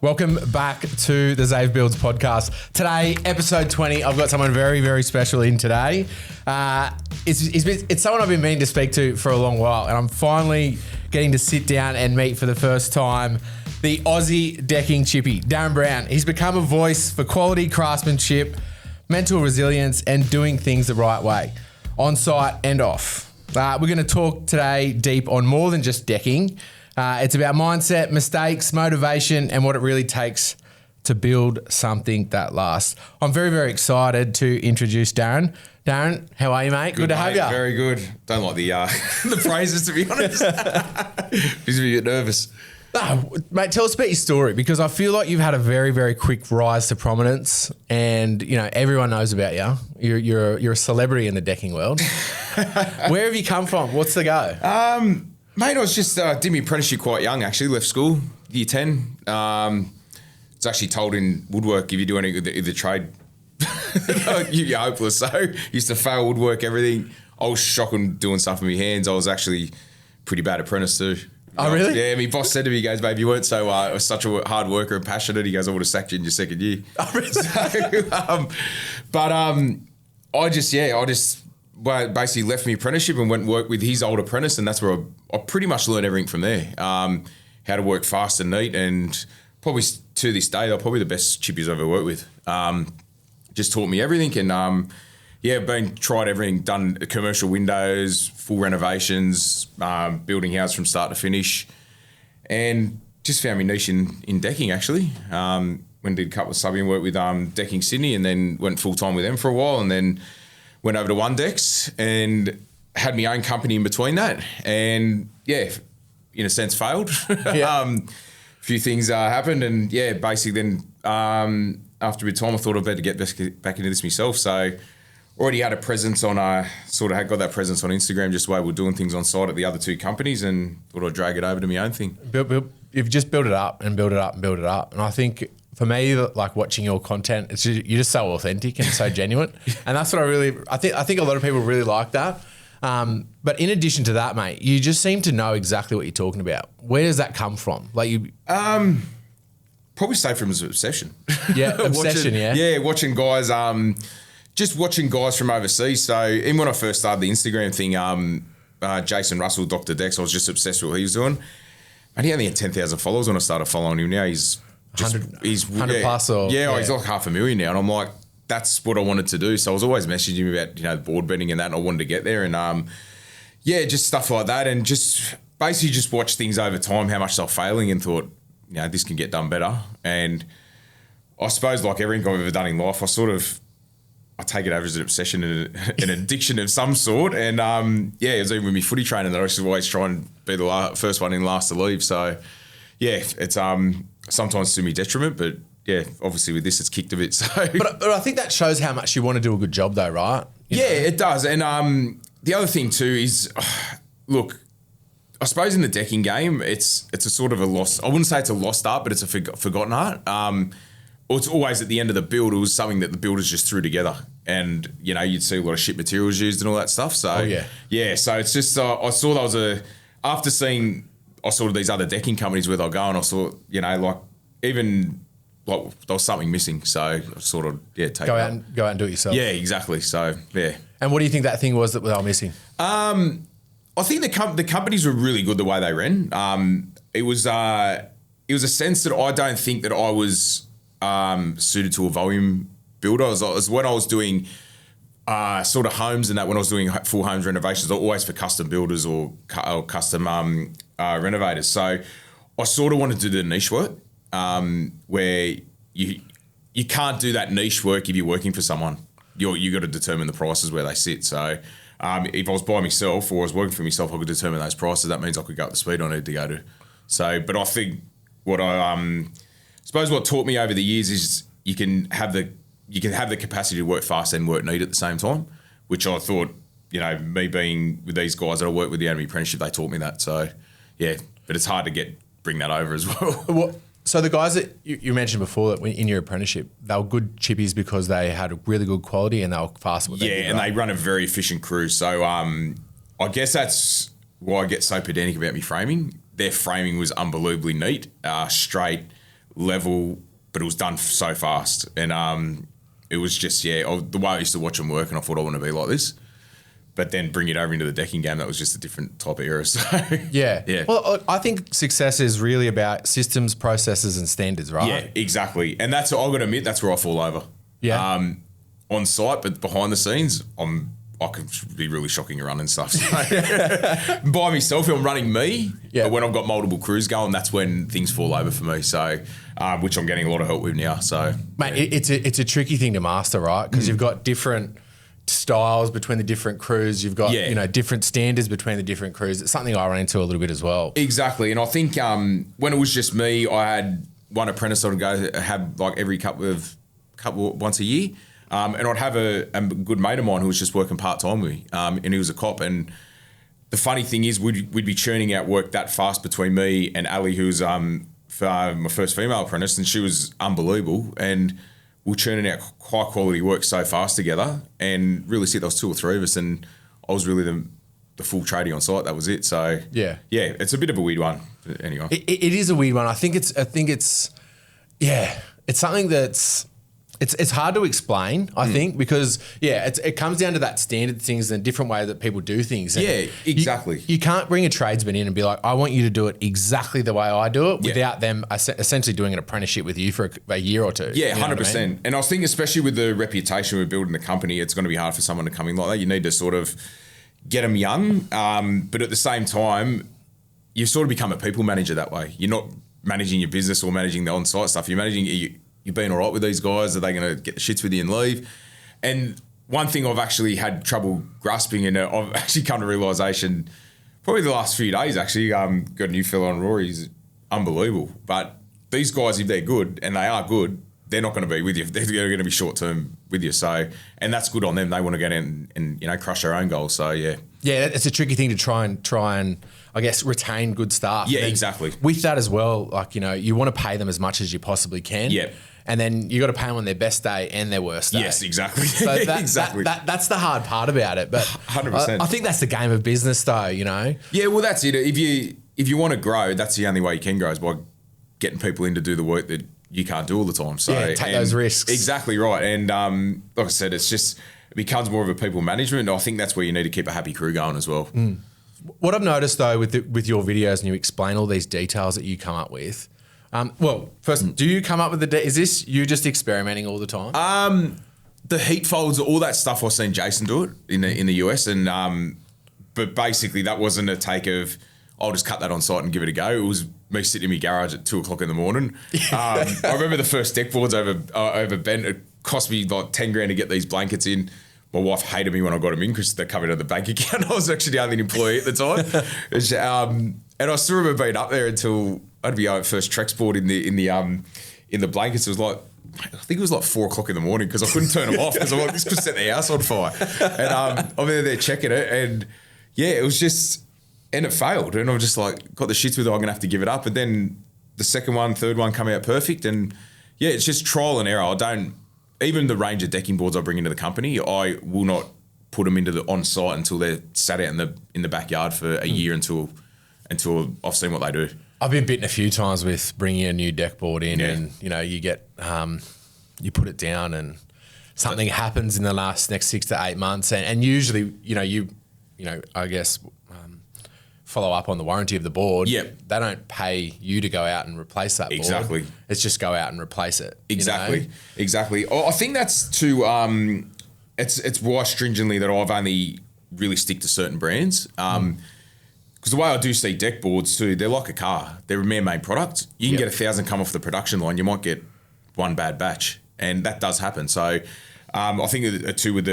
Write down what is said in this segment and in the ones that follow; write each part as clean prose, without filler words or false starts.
Welcome back to the Zave Builds podcast. Today, episode 20, I've got someone very, very special in today. It's someone I've been meaning to speak to for a long while, and I'm finally getting to sit down and meet for the first time the Aussie Decking Chippy, Darren Brown. He's become a voice for quality craftsmanship, mental resilience, and doing things the right way, on site and off. We're going to talk today deep on more than just decking. It's about mindset, mistakes, motivation, and what it really takes to build something that lasts. I'm very, very excited to introduce Darren. Darren, how are you, mate? Good to have you. Very good. Don't like the the phrases, to be honest. Just a bit nervous. No, mate, tell us about your story, because I feel like you've had a very, very quick rise to prominence, and you know everyone knows about you. You're a celebrity in the decking world. Where have you come from? What's the go? Mate, I was just did my apprenticeship quite young. Actually, left school year 10. It's actually told in woodwork, if you do any of the trade, you're hopeless. So used to fail woodwork, everything. I was shocking doing stuff with my hands. I was actually pretty bad apprentice too. Oh, really? Yeah, my boss said to me, he goes, babe, you weren't so such a hard worker and passionate. He goes, I would have sacked you in your second year. Oh, really? I just basically left my apprenticeship and went and worked with his old apprentice, and that's where I pretty much learned everything from there. How to work fast and neat, and probably to this day, they're probably the best chippies I've ever worked with. Just taught me everything, and tried everything, done commercial windows, full renovations, building house from start to finish, and just found my niche in decking actually. When did a couple of subbing work with Decking Sydney, and then went full time with them for a while, and then went over to One Decks and had my own company in between that, and in a sense failed. A few things happened, and basically then after a bit of time I thought I'd better get back into this myself. So already had a presence on, got that presence on Instagram, just the way we're doing things on site at the other two companies, and thought I'd drag it over to my own thing. You've just built it up and built it up and built it up. And I think for me, like watching your content, you're just so authentic and so genuine. And that's what I think a lot of people really like that. But in addition to that, mate, you just seem to know exactly what you're talking about. Where does that come from? Like you... Probably say from his obsession. Yeah, obsession, watching guys... just watching guys from overseas. So even when I first started the Instagram thing, Jason Russell, Dr. Dex, I was just obsessed with what he was doing. And he only had 10,000 followers when I started following him. Now he's 100 plus or... Yeah, he's like 500,000 now. And I'm like, that's what I wanted to do. So I was always messaging him about, board bending and that, and I wanted to get there. And just stuff like that. And just basically just watch things over time, how much they're failing, and thought, this can get done better. And I suppose like everything I've ever done in life, I take it over as an obsession and an addiction of some sort. And it was even with my footy training that I used to always try and be the first one in, last to leave. So it's sometimes to my detriment, but obviously with this it's kicked a bit. So, but I think that shows how much you want to do a good job, though, right? You know? It does. And the other thing too is, look, I suppose in the decking game, it's a sort of a lost. I wouldn't say it's a lost art, but it's a forgotten art. Or it's always at the end of the build, it was something that the builders just threw together, and you'd see a lot of shit materials used and all that stuff. So so it's just I saw that was after seeing I saw these other decking companies where they'll go, and I saw there was something missing. So I sort of take go out and do it yourself. Yeah, exactly. So And what do you think that thing was that they were missing? I think the companies were really good the way they ran. It was a sense that I don't think that I was suited to a volume builder. It was when I was doing sort of homes and that, when I was doing full homes renovations, they're always for custom builders or custom renovators. So I sort of wanted to do the niche work where you can't do that niche work if you're working for someone. You got to determine the prices where they sit. So if I was by myself or I was working for myself, I could determine those prices. That means I could go at the speed I need to go to. So, but I think what I suppose what taught me over the years is you can have the capacity to work fast and work neat at the same time, which I thought, me being with these guys that I worked with the Academy Apprenticeship, they taught me that. So, but it's hard to bring that over as well. So the guys that you mentioned before that in your apprenticeship, they were good chippies because they had a really good quality and they were fast. And they run a very efficient crew. So I guess that's why I get so pedantic about me framing. Their framing was unbelievably neat, straight, level, but it was done so fast. And it was just, the way I used to watch them work, and I thought I want to be like this. But then bring it over into the decking game, that was just a different type of era. So yeah. Well, I think success is really about systems, processes, and standards, right? Yeah, exactly. And that's, I've got to admit, that's where I fall over. Yeah. On site, but behind the scenes, I can be really shocking around and stuff. So by myself, I'm running me. Yeah. But when I've got multiple crews going, that's when things fall over for me. So, which I'm getting a lot of help with now. So, mate, it's a tricky thing to master, right? Because you've got different styles between the different crews. You've got different standards between the different crews. It's something I run into a little bit as well. Exactly, and I think when it was just me, I had one apprentice I'd go have like every couple once a year. And I'd have a good mate of mine who was just working part-time with me, and he was a cop. And the funny thing is we'd be churning out work that fast between me and Ali, who's my first female apprentice, and she was unbelievable. And we were churning out high-quality work so fast together, and really there was two or three of us, and I was really the full tradie on site. That was it. So, it's a bit of a weird one. Anyway. It is a weird one. I think it's something that's... It's hard to explain, I think, because, it comes down to that standard things and different way that people do things. And exactly. You can't bring a tradesman in and be like, I want you to do it exactly the way I do it without them essentially doing an apprenticeship with you for a year or two. Yeah, 100%. I mean? And I think especially with the reputation we're building the company, it's going to be hard for someone to come in like that. You need to sort of get them young, but at the same time, you sort of become a people manager that way. You're not managing your business or managing the on-site stuff. You're managing you've been all right with these guys? Are they going to get the shits with you and leave? And one thing I've actually had trouble grasping, and I've actually come to realisation probably the last few days, actually, got a new fella on Rory. He's unbelievable. But these guys, if they're good, and they are good, they're not going to be with you. They're going to be short-term with you. So, and that's good on them. They want to get in and crush their own goals. So, yeah. Yeah, it's a tricky thing to try and I guess, retain good staff. Yeah, exactly. With that as well, like, you want to pay them as much as you possibly can. Yeah. And then you got to pay them on their best day and their worst day. Yes, exactly. So that's the hard part about it. But 100%. I think that's the game of business, though. Yeah, well, that's it. If you want to grow, that's the only way you can grow is by getting people in to do the work that you can't do all the time. So take those risks. Exactly right. And like I said, it becomes more of a people management. I think that's where you need to keep a happy crew going as well. Mm. What I've noticed though with your videos, and you explain all these details that you come up with. First, do you come up with is this you just experimenting all the time? The heat folds, all that stuff, I've seen Jason do it in the US, and but basically that wasn't a take of I'll just cut that on site and give it a go. It was me sitting in my garage at 2:00 in the morning. I remember the first deck boards over bent. It cost me like 10 grand to get these blankets in. My wife hated me when I got them in because they covered out the bank account. I was actually the only employee at the time, and I still remember being up there until I'd be out first Trex board in the blankets. It was like I think it was like 4:00 in the morning because I couldn't turn them off because I'm like, this could set the house on fire. And I'm there checking it, and it was just, and it failed, and I'm just like got the shits with it. I'm gonna have to give it up. And then the second one, third one come out perfect, and it's just trial and error. I don't. Even the range of decking boards I bring into the company, I will not put them into the on-site until they're sat out in the backyard for a year until I've seen what they do. I've been bitten a few times with bringing a new deck board in, and you get you put it down, and something happens in the next 6 to 8 months, and usually I guess follow up on the warranty of the board. Yep. They don't pay you to go out and replace that board. Exactly. It's just go out and replace it. Exactly. Exactly. I think that's it's why stringently that I've only really stick to certain brands. Because the way I do see deck boards too, they're like a car. They're a man-made product. You can get 1,000 come off the production line. You might get one bad batch, and that does happen. So I think too with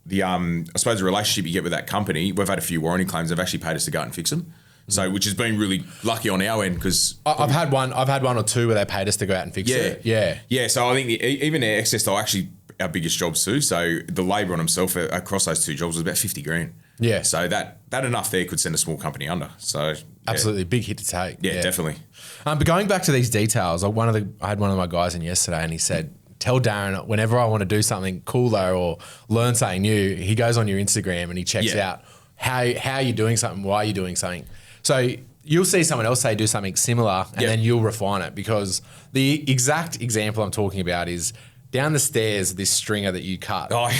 I suppose the relationship you get with that company, we've had a few warranty claims. They've actually paid us to go out and fix them. So, which has been really lucky on our end because I've had one or two where they paid us to go out and fix it. Yeah. So I think even our excess are actually our biggest jobs too. So the labour on himself across those two jobs was about 50 grand. Yeah. So that enough there could send a small company under. So absolutely big hit to take. Yeah. Definitely. But going back to these details, I had one of my guys in yesterday, and he said, tell Darren whenever I want to do something cooler or learn something new, he goes on your Instagram and he checks out how you're doing something, why you're doing something. So you'll see someone else say do something similar and then you'll refine it, because the exact example I'm talking about is down the stairs, this stringer that you cut. Oh.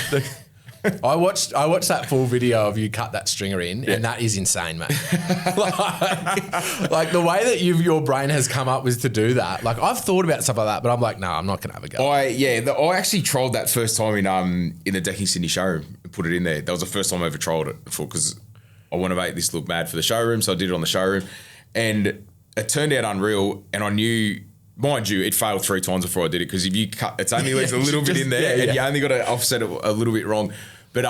I watched that full video of you cut that stringer in, and that is insane, mate. like the way that your brain has come up with to do that. Like, I've thought about stuff like that, but I'm like, no, I'm not going to have a go. I actually trialled that first time in the Decking Sydney showroom and put it in there. That was the first time I ever trialled it before, because I want to make this look mad for the showroom, so I did it on the showroom, and it turned out unreal. And I knew, mind you, it failed 3 times before I did it, because if you cut, it's only leaves a little bit in there, and you only got to offset it a little bit wrong. But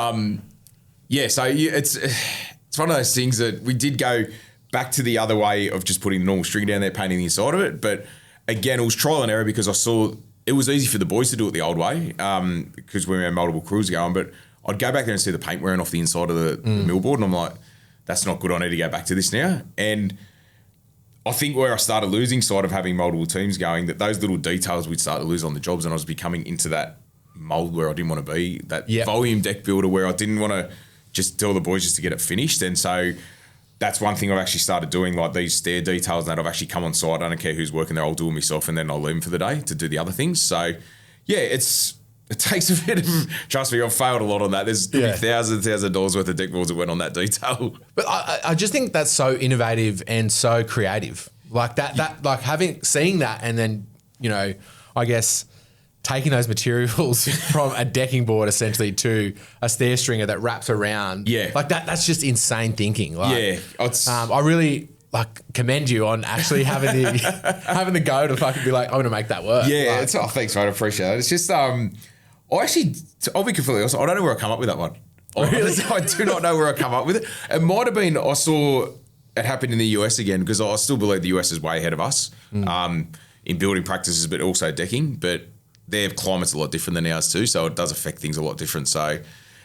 it's one of those things that we did go back to the other way of just putting the normal string down there, painting the inside of it. But again, it was trial and error, because I saw it was easy for the boys to do it the old way, because we had multiple crews going. But I'd go back there and see the paint wearing off the inside of the millboard, and I'm like, that's not good. I need to go back to this now. And I think where I started losing sight of having multiple teams going, that those little details we'd start to lose on the jobs, and I was becoming into that mold where I didn't want to be, that volume deck builder where I didn't want to just tell the boys just to get it finished. And so that's one thing I've actually started doing, like these stair details, that I've actually come on site. I don't care who's working there, I'll do it myself, and then I'll leave them for the day to do the other things. So yeah, it takes a bit of, trust me, I've failed a lot on that. There's thousands of dollars worth of deck boards that went on that detail. But I just think that's so innovative and so creative. Like like seeing that, and then, you know, I guess taking those materials from a decking board essentially to a stair stringer that wraps around. Yeah. Like that's just insane thinking. Like, I really commend you on actually having the go to fucking be like, I want to make that work. Yeah. Thanks, mate. I appreciate it. It's just, I'll be completely honest, I don't know where I come up with that one. Really? I do not know where I come up with it. It might have been, I saw it happen in the US again, because I still believe the US is way ahead of us in building practices, but also decking. But their climate's a lot different than ours too, so it does affect things a lot different. So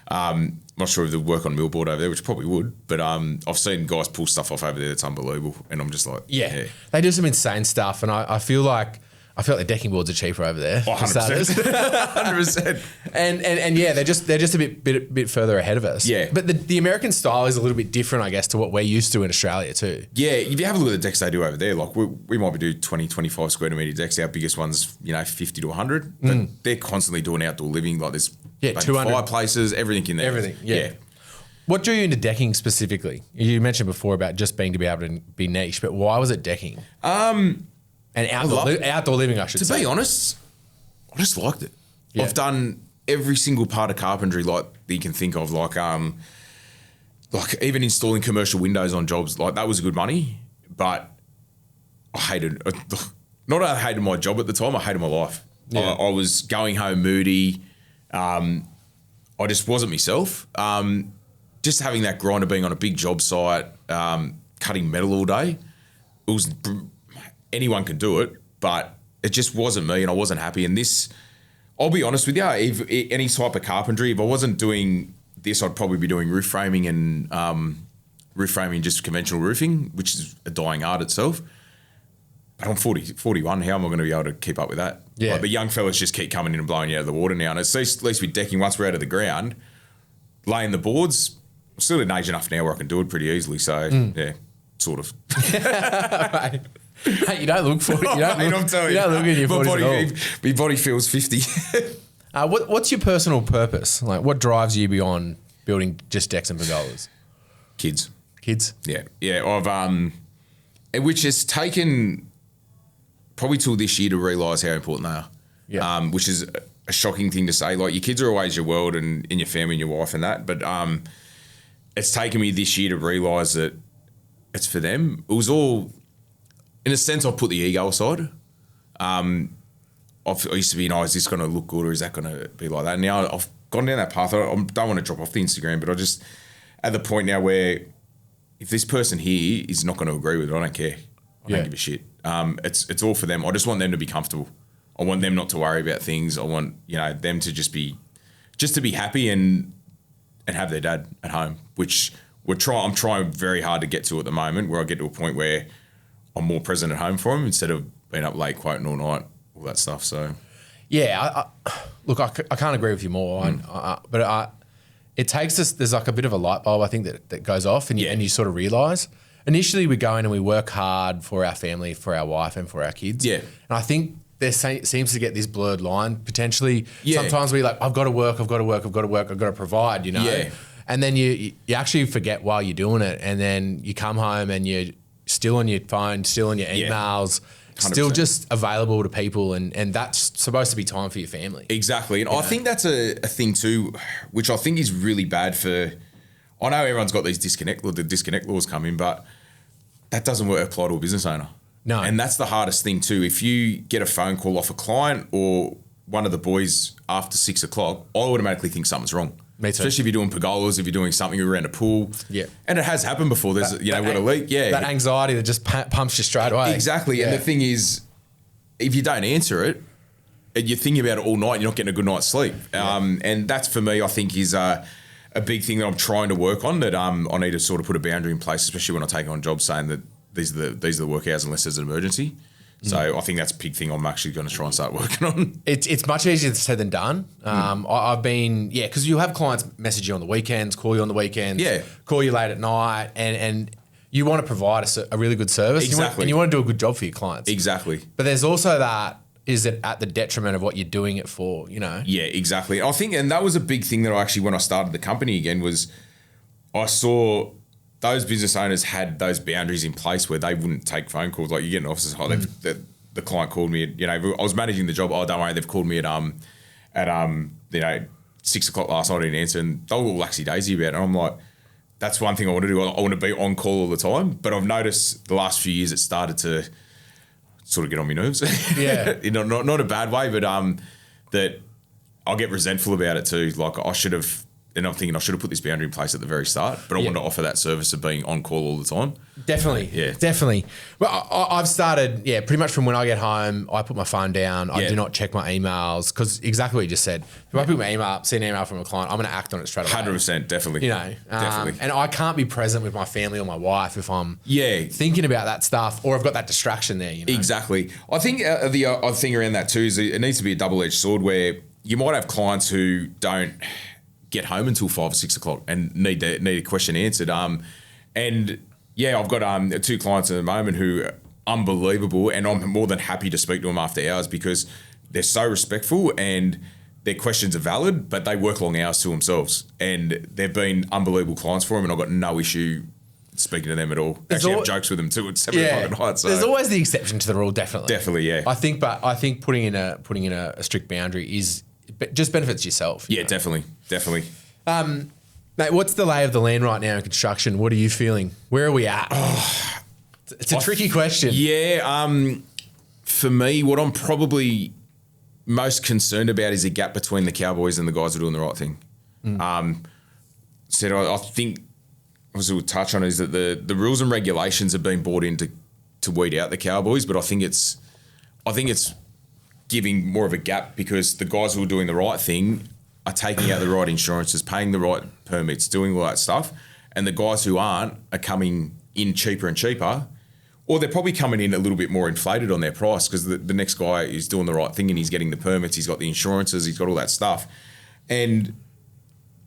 I'm not sure if they'll work on millboard over there, which probably would, but I've seen guys pull stuff off over there that's unbelievable, and I'm just like, yeah. They do some insane stuff, and I feel like the decking boards are cheaper over there. 100%. 100%. And yeah, they're just a bit further ahead of us. Yeah. But the American style is a little bit different, I guess, to what we're used to in Australia too. Yeah, if you have a look at the decks they do over there, like we might be doing 20, 25 square metre decks. Our biggest one's, 50 to 100. But they're constantly doing outdoor living. Like there's 200 fireplaces, everything in there. Everything, yeah. What drew you into decking specifically? You mentioned before about just being to be able to be niche, but why was it decking? And outdoor living, I should say. To be honest, I just liked it. Yeah. I've done every single part of carpentry that you can think of, like even installing commercial windows on jobs. Like that was good money, but I hated. Not only I hated my job at the time, I hated my life. Yeah. I was going home moody. I just wasn't myself. Just having that grind of being on a big job site, cutting metal all day, it was. Anyone can do it, but it just wasn't me, and I wasn't happy. And this, I'll be honest with you, if any type of carpentry, if I wasn't doing this, I'd probably be doing roof framing and just conventional roofing, which is a dying art itself. But I'm 41. How am I going to be able to keep up with that? Yeah. Like the young fellas just keep coming in and blowing you out of the water now. And at least with decking, once we're out of the ground, laying the boards, I'm still in age enough now where I can do it pretty easily. So, yeah, sort of. Right. Hey, you don't look 40. You don't look in your 40s at all. My body feels 50. What's your personal purpose? Like, what drives you beyond building just decks and pergolas? Kids. Yeah. I've which has taken probably till this year to realise how important they are. Yeah. Which is a shocking thing to say. Like, your kids are always your world and in your family and your wife and that. But it's taken me this year to realise that it's for them. It was all. In a sense, I've put the ego aside. I used to be, is this going to look good or is that going to be like that? Now I've gone down that path. I don't want to drop off the Instagram, but I just, at the point now where if this person here is not going to agree with it, I don't care. I don't give a shit. It's all for them. I just want them to be comfortable. I want them not to worry about things. I want, them to just be happy and have their dad at home, which I'm trying very hard to get to at the moment, where I get to a point where I'm more present at home for them instead of being up late quoting all night, all that stuff. So, yeah, I can't agree with you more. But it takes us. There's like a bit of a light bulb, I think, that goes off, and you sort of realise. initially we go in and we work hard for our family, for our wife and for our kids. Yeah. And I think there seems to get this blurred line potentially. Yeah. Sometimes we like, I've got to work, I've got to provide, you know? Yeah. And then you actually forget while you're doing it. And then you come home and you're still on your phone, still on your emails, 100%. Still just available to people. And that's supposed to be time for your family. Exactly. And I think that's a thing too, which I think is really bad for, I know everyone's got these disconnect laws coming, but that doesn't apply to a business owner. No. And that's the hardest thing too. If you get a phone call off a client or one of the boys after 6 o'clock, I automatically think something's wrong. Me too. Especially if you're doing pergolas, if you're doing something around a pool. Yeah. And it has happened before. There's, we've got a leak. Yeah. That anxiety that just pumps you straight away. Exactly. Yeah. And the thing is, if you don't answer it, and you're thinking about it all night, you're not getting a good night's sleep. And that's for me, I think, is a big thing that I'm trying to work on, that I need to sort of put a boundary in place, especially when I take on jobs saying that these are the work hours unless there's an emergency. So I think that's a big thing I'm actually going to try and start working on. It's much easier said than done. I've been, because you'll have clients message you on the weekends, call you on the weekends, call you late at night, and you want to provide a really good service. Exactly. And you want to do a good job for your clients. Exactly. But there's also that, is it at the detriment of what you're doing it for, you know? Yeah, exactly. I think, and that was a big thing that I actually, when I started the company again, was I saw those business owners had those boundaries in place where they wouldn't take phone calls. Like you get an officer's hire, the client called me, I was managing the job. Oh, don't worry, they've called me at 6 o'clock last night, I didn't answer, and they were all laxy daisy about it. And I'm like, that's one thing I want to do. I want to be on call all the time. But I've noticed the last few years it started to sort of get on my nerves. Yeah. not a bad way, but that I'll get resentful about it too. Like I should have, and I'm thinking I should have put this boundary in place at the very start, but I wanted to offer that service of being on call all the time. Definitely. Yeah. Definitely. Well, I've started, pretty much from when I get home, I put my phone down. I do not check my emails, because exactly what you just said. If I pick my email up, see an email from a client, I'm going to act on it straight away. 100%, definitely. Definitely. And I can't be present with my family or my wife if I'm Yeah. thinking about that stuff, or I've got that distraction there. You know? Exactly. I think the other thing around that too is it needs to be a double-edged sword, where you might have clients who don't get home until 5 or 6 o'clock and need a question answered. And I've got 2 clients at the moment who are unbelievable, and I'm more than happy to speak to them after hours because they're so respectful and their questions are valid, but they work long hours to themselves, and they've been unbelievable clients for them, and I've got no issue speaking to them at all. Actually, have jokes with them too at 7 o'clock at night. So. There's always the exception to the rule, definitely. Definitely, yeah. I think putting in a strict boundary just benefits yourself. Yeah, definitely. Mate, what's the lay of the land right now in construction? What are you feeling? Where are we at? It's a tricky question. Yeah, for me, what I'm probably most concerned about is a gap between the cowboys and the guys who are doing the right thing. I think, obviously we'll touch on, is that the rules and regulations have been brought in to weed out the cowboys, but I think it's giving more of a gap, because the guys who are doing the right thing are taking out the right insurances, paying the right permits, doing all that stuff, and the guys who aren't are coming in cheaper and cheaper, or they're probably coming in a little bit more inflated on their price, because the next guy is doing the right thing and he's getting the permits, he's got the insurances, he's got all that stuff. And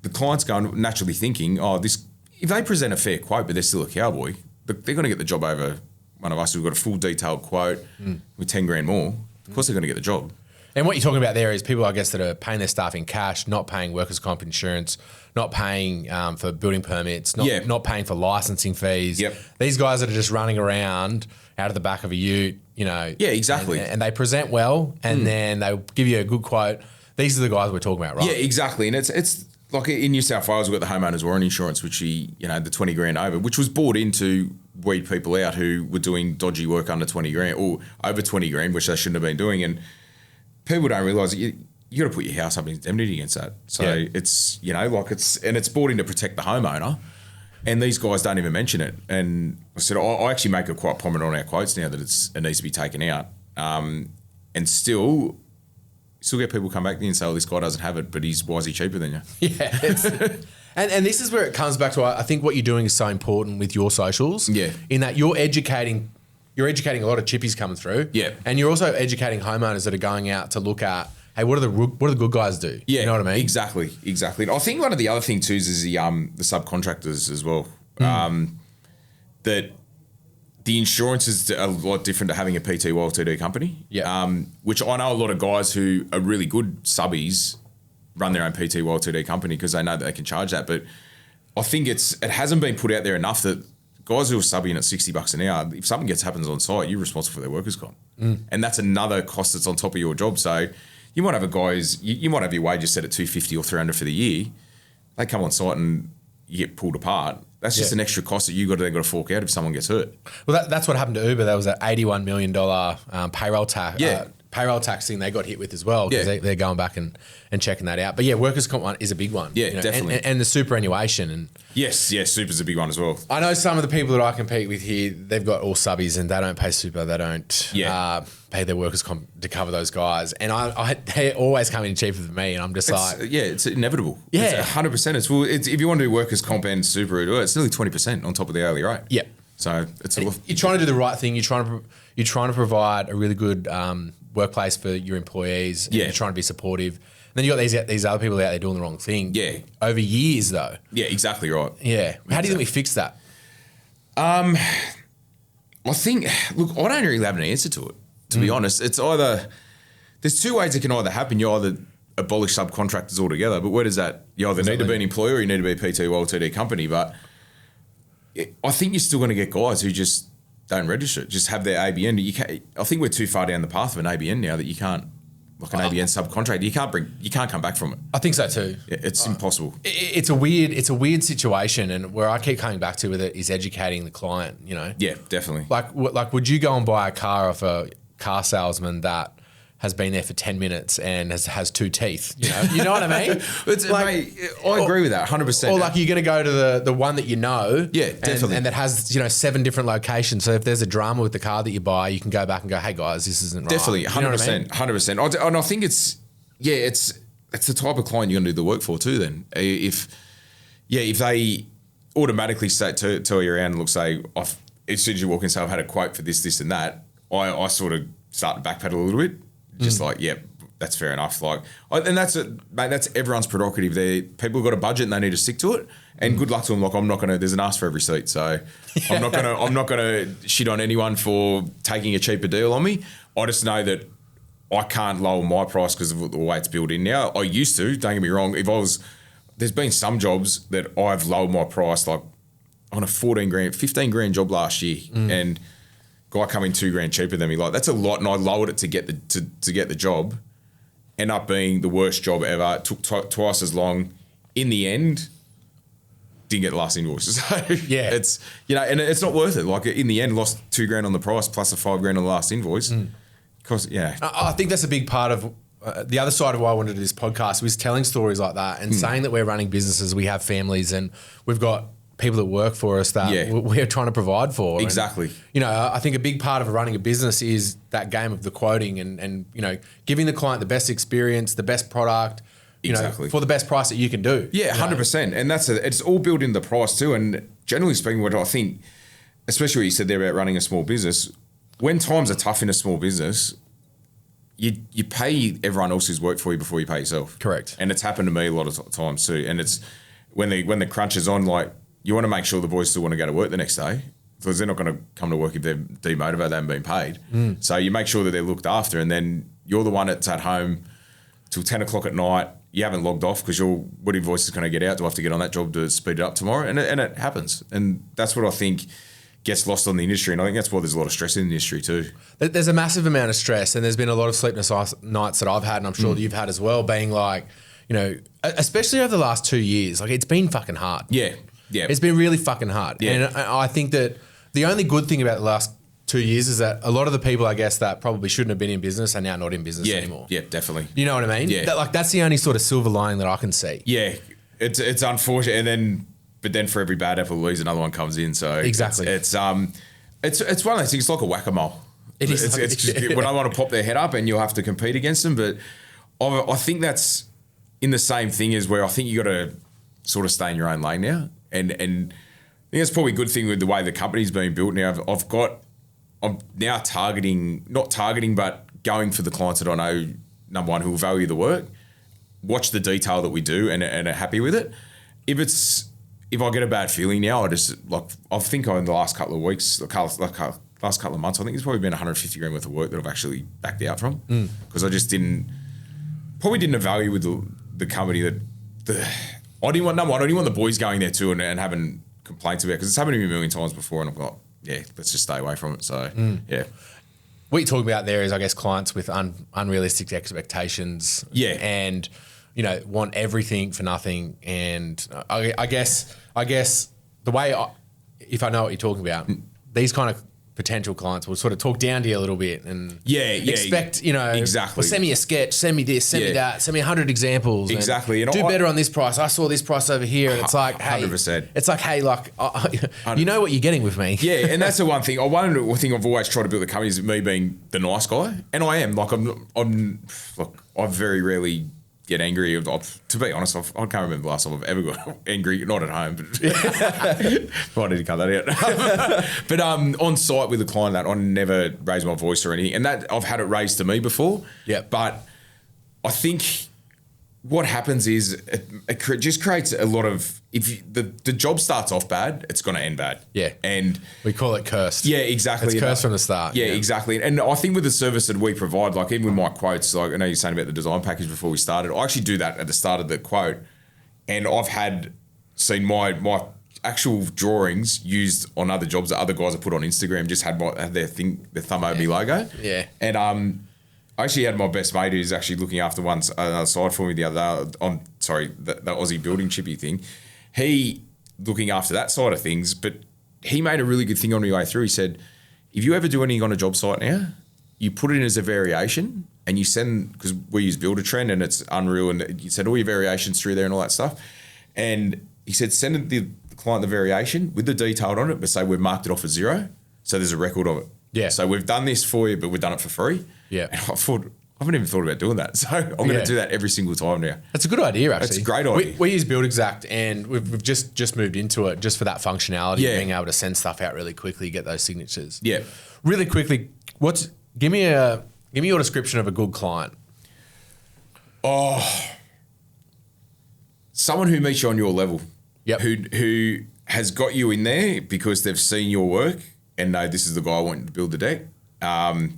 the client's going naturally thinking, if they present a fair quote but they're still a cowboy, they're going to get the job over one of us who've got a full detailed quote with 10 grand more. Of course they're going to get the job. And what you're talking about there is people, I guess, that are paying their staff in cash, not paying workers' comp insurance, not paying for building permits, not paying for licensing fees. Yep. These guys that are just running around out of the back of a ute, Yeah, exactly. And they present well, and then they give you a good quote. These are the guys we're talking about, right? Yeah, exactly. And it's like in New South Wales, we've got the homeowners warranty insurance, which the 20 grand over, which was bought in to weed people out who were doing dodgy work under 20 grand or over 20 grand, which they shouldn't have been doing. And people don't realise that you got to put your house up in indemnity against that. So it's, it's bought in to protect the homeowner, and these guys don't even mention it. And I said, I actually make it quite prominent on our quotes now that it needs to be taken out. And still get people come back to you and say, this guy doesn't have it, but why is he cheaper than you? Yeah. And this is where it comes back to, I think what you're doing is so important with your socials. Yeah. In that you're educating a lot of chippies coming through. Yeah. And you're also educating homeowners that are going out to look at, hey, what do the good guys do? Yeah. You know what I mean? Exactly. And I think one of the other things too is the subcontractors as well. That the insurance is a lot different to having a PT Ltd company. Yeah. Which I know a lot of guys who are really good subbies run their own PT Ltd company because they know that they can charge that. But I think it hasn't been put out there enough that guys who are subbing at $60 an hour, if something happens on site, you're responsible for their workers' comp. And that's another cost that's on top of your job. So you might have you might have your wages set at $250 or $300 for the year. They come on site and you get pulled apart. That's just an extra cost that you got to fork out if someone gets hurt. Well, that's what happened to Uber. There was that $81 million payroll tax thing they got hit with as well because they're going back and checking that out. But yeah, workers' comp one is a big one. Yeah, definitely. And the superannuation. And yes, super's a big one as well. I know some of the people that I compete with here, they've got all subbies and they don't pay super. They don't pay their workers' comp to cover those guys. And they're always coming cheaper than me. And I'm just it's inevitable. Yeah. It's 100%. It's if you want to do workers' comp and super, it's nearly 20% on top of the hourly rate. Yeah. So it's you're trying to do the right thing. You're trying to provide a really good workplace for your employees. Yeah. You're trying to be supportive. And then you got these other people out there doing the wrong thing. Yeah. Over years though. Yeah, exactly right. Yeah. How do you think we fix that? I think, look, I don't really have an answer to it, to be honest. It's either, there's two ways it can either happen. You either abolish subcontractors altogether, but where does that, you either need to be an employer or you need to be a PT Ltd company. But I think you're still going to get guys who just don't register, just have their ABN. I think we're too far down the path of an ABN now that you can't, like an ABN subcontract, you can't come back from it. I think so too. Yeah, it's impossible. It's a weird situation, and where I keep coming back to with it is educating the client. You know. Yeah, definitely. Like, would you go and buy a car off a car salesman that has been there for 10 minutes and has two teeth? You know what I mean? Mate, I agree with that 100%. Or like you're going to go to the one that you know, definitely, and that has 7 different locations. So if there's a drama with the car that you buy, you can go back and go, hey guys, this isn't right. Definitely, 100%, 100%. And I think it's the type of client you're going to do the work for too. Then if they automatically tell you around and look, say, as soon as you walk in, say I've had a quote for this and that, I sort of start to backpedal a little bit. Just that's fair enough. And that's everyone's prerogative. People have got a budget and they need to stick to it. And good luck to them. Like I'm not gonna. There's an ask for every seat, so I'm not gonna shit on anyone for taking a cheaper deal on me. I just know that I can't lower my price because of the way it's built in now. I used to. Don't get me wrong. There's been some jobs that I've lowered my price, like on a 15 grand job last year, and guy coming $2,000 cheaper than me, like that's a lot, and I lowered it to get the job. End up being the worst job ever. It took twice as long. In the end, didn't get the last invoice. So it's and it's not worth it. Like in the end, lost $2,000 on the price plus a $5,000 on the last invoice. Because I think that's a big part of the other side of why I wanted to do this podcast was telling stories like that and saying that we're running businesses, we have families, and we've got people that work for us that we're trying to provide for. Exactly. And, I think a big part of running a business is that game of the quoting and giving the client the best experience, the best product, for the best price that you can do. Yeah, 100%. And it's all built into the price too. And generally speaking, what I think, especially what you said there about running a small business, when times are tough in a small business, you pay everyone else who's worked for you before you pay yourself. Correct. And it's happened to me a lot of times too. And it's when the crunch is on, like, you want to make sure the boys still want to go to work the next day because they're not going to come to work if they're demotivated, they haven't been paid. So you make sure that they're looked after, and then you're the one that's at home till 10 o'clock at night. You haven't logged off because what invoice is going to get out? Do I have to get on that job to speed it up tomorrow? And it happens. And that's what I think gets lost on the industry. And I think that's why there's a lot of stress in the industry too. There's a massive amount of stress, and there's been a lot of sleepless nights that I've had, and I'm sure that you've had as well, being like, especially over the last 2 years, like it's been fucking hard. Yeah. Yeah. It's been really fucking hard. Yeah. And I think that the only good thing about the last 2 years is that a lot of the people, I guess, that probably shouldn't have been in business are now not in business anymore. Yeah, definitely. You know what I mean? Yeah. That's the only sort of silver lining that I can see. Yeah. It's unfortunate. But then for every bad apple leaves, another one comes in. So exactly. It's one of those things. It's like a whack-a-mole. It is. It's when I want to pop their head up and you'll have to compete against them. But I think that's in the same thing as where I think you got to sort of stay in your own lane now. And I think that's probably a good thing with the way the company's being built now. I'm now not targeting, but going for the clients that I know, number one, who will value the work, watch the detail that we do and are happy with it. If if I get a bad feeling now, I think in the last couple of weeks, last couple of months, I think there's probably been 150 grand worth of work that I've actually backed out from because I just didn't evaluate with the company that I didn't want the boys going there too and having complaints about it because it's happened to me a million times before and I've got, let's just stay away from it. So, What you're talking about there is, I guess, clients with unrealistic expectations. Yeah. And, want everything for nothing. And I guess the way, if I know what you're talking about, these kind of potential clients will sort of talk down to you a little bit and expect, exactly. Well, send me a sketch, send me this, send me that, send me 100 examples. Exactly. And do better on this price. I saw this price over here. And it's like, hey, 100%. It's like, hey, you know what you're getting with me. Yeah. And that's the one thing. One thing I've always tried to build the company is me being the nice guy. And I am. I very rarely get angry. To be honest, I can't remember the last time I've ever got angry. Not at home, but I need to cut that out. But on site with a client, that I never raise my voice or anything, and that I've had it raised to me before. Yeah. But I think what happens is it just creates a lot of, if the job starts off bad, it's going to end bad. Yeah. And we call it cursed. Yeah, exactly. It's cursed from the start. Yeah, exactly. And I think with the service that we provide, like even with my quotes, like I know you're saying about the design package before we started, I actually do that at the start of the quote. And I've seen my actual drawings used on other jobs that other guys have put on Instagram, just had their thumb over my logo. Yeah. And I actually had my best mate who's actually looking after another side for me the other day the Aussie building chippy thing. He looking after that side of things, but he made a really good thing on my way through. He said, if you ever do anything on a job site now, you put it in as a variation and you send, because we use Builder-Trend and it's Unreal and you send all your variations through there and all that stuff. And he said, send the client the variation with the detail on it, but say we've marked it off as 0. So there's a record of it. Yeah. So we've done this for you, but we've done it for free. Yeah. And I haven't even thought about doing that. So I'm going to do that every single time now. That's a good idea, actually. It's a great idea. We use Build Exact and we've just moved into it just for that functionality, being able to send stuff out really quickly, get those signatures. Yeah. Really quickly, give me your description of a good client. Oh, someone who meets you on your level. Yep. Who has got you in there because they've seen your work and know this is the guy I want to build the deck. I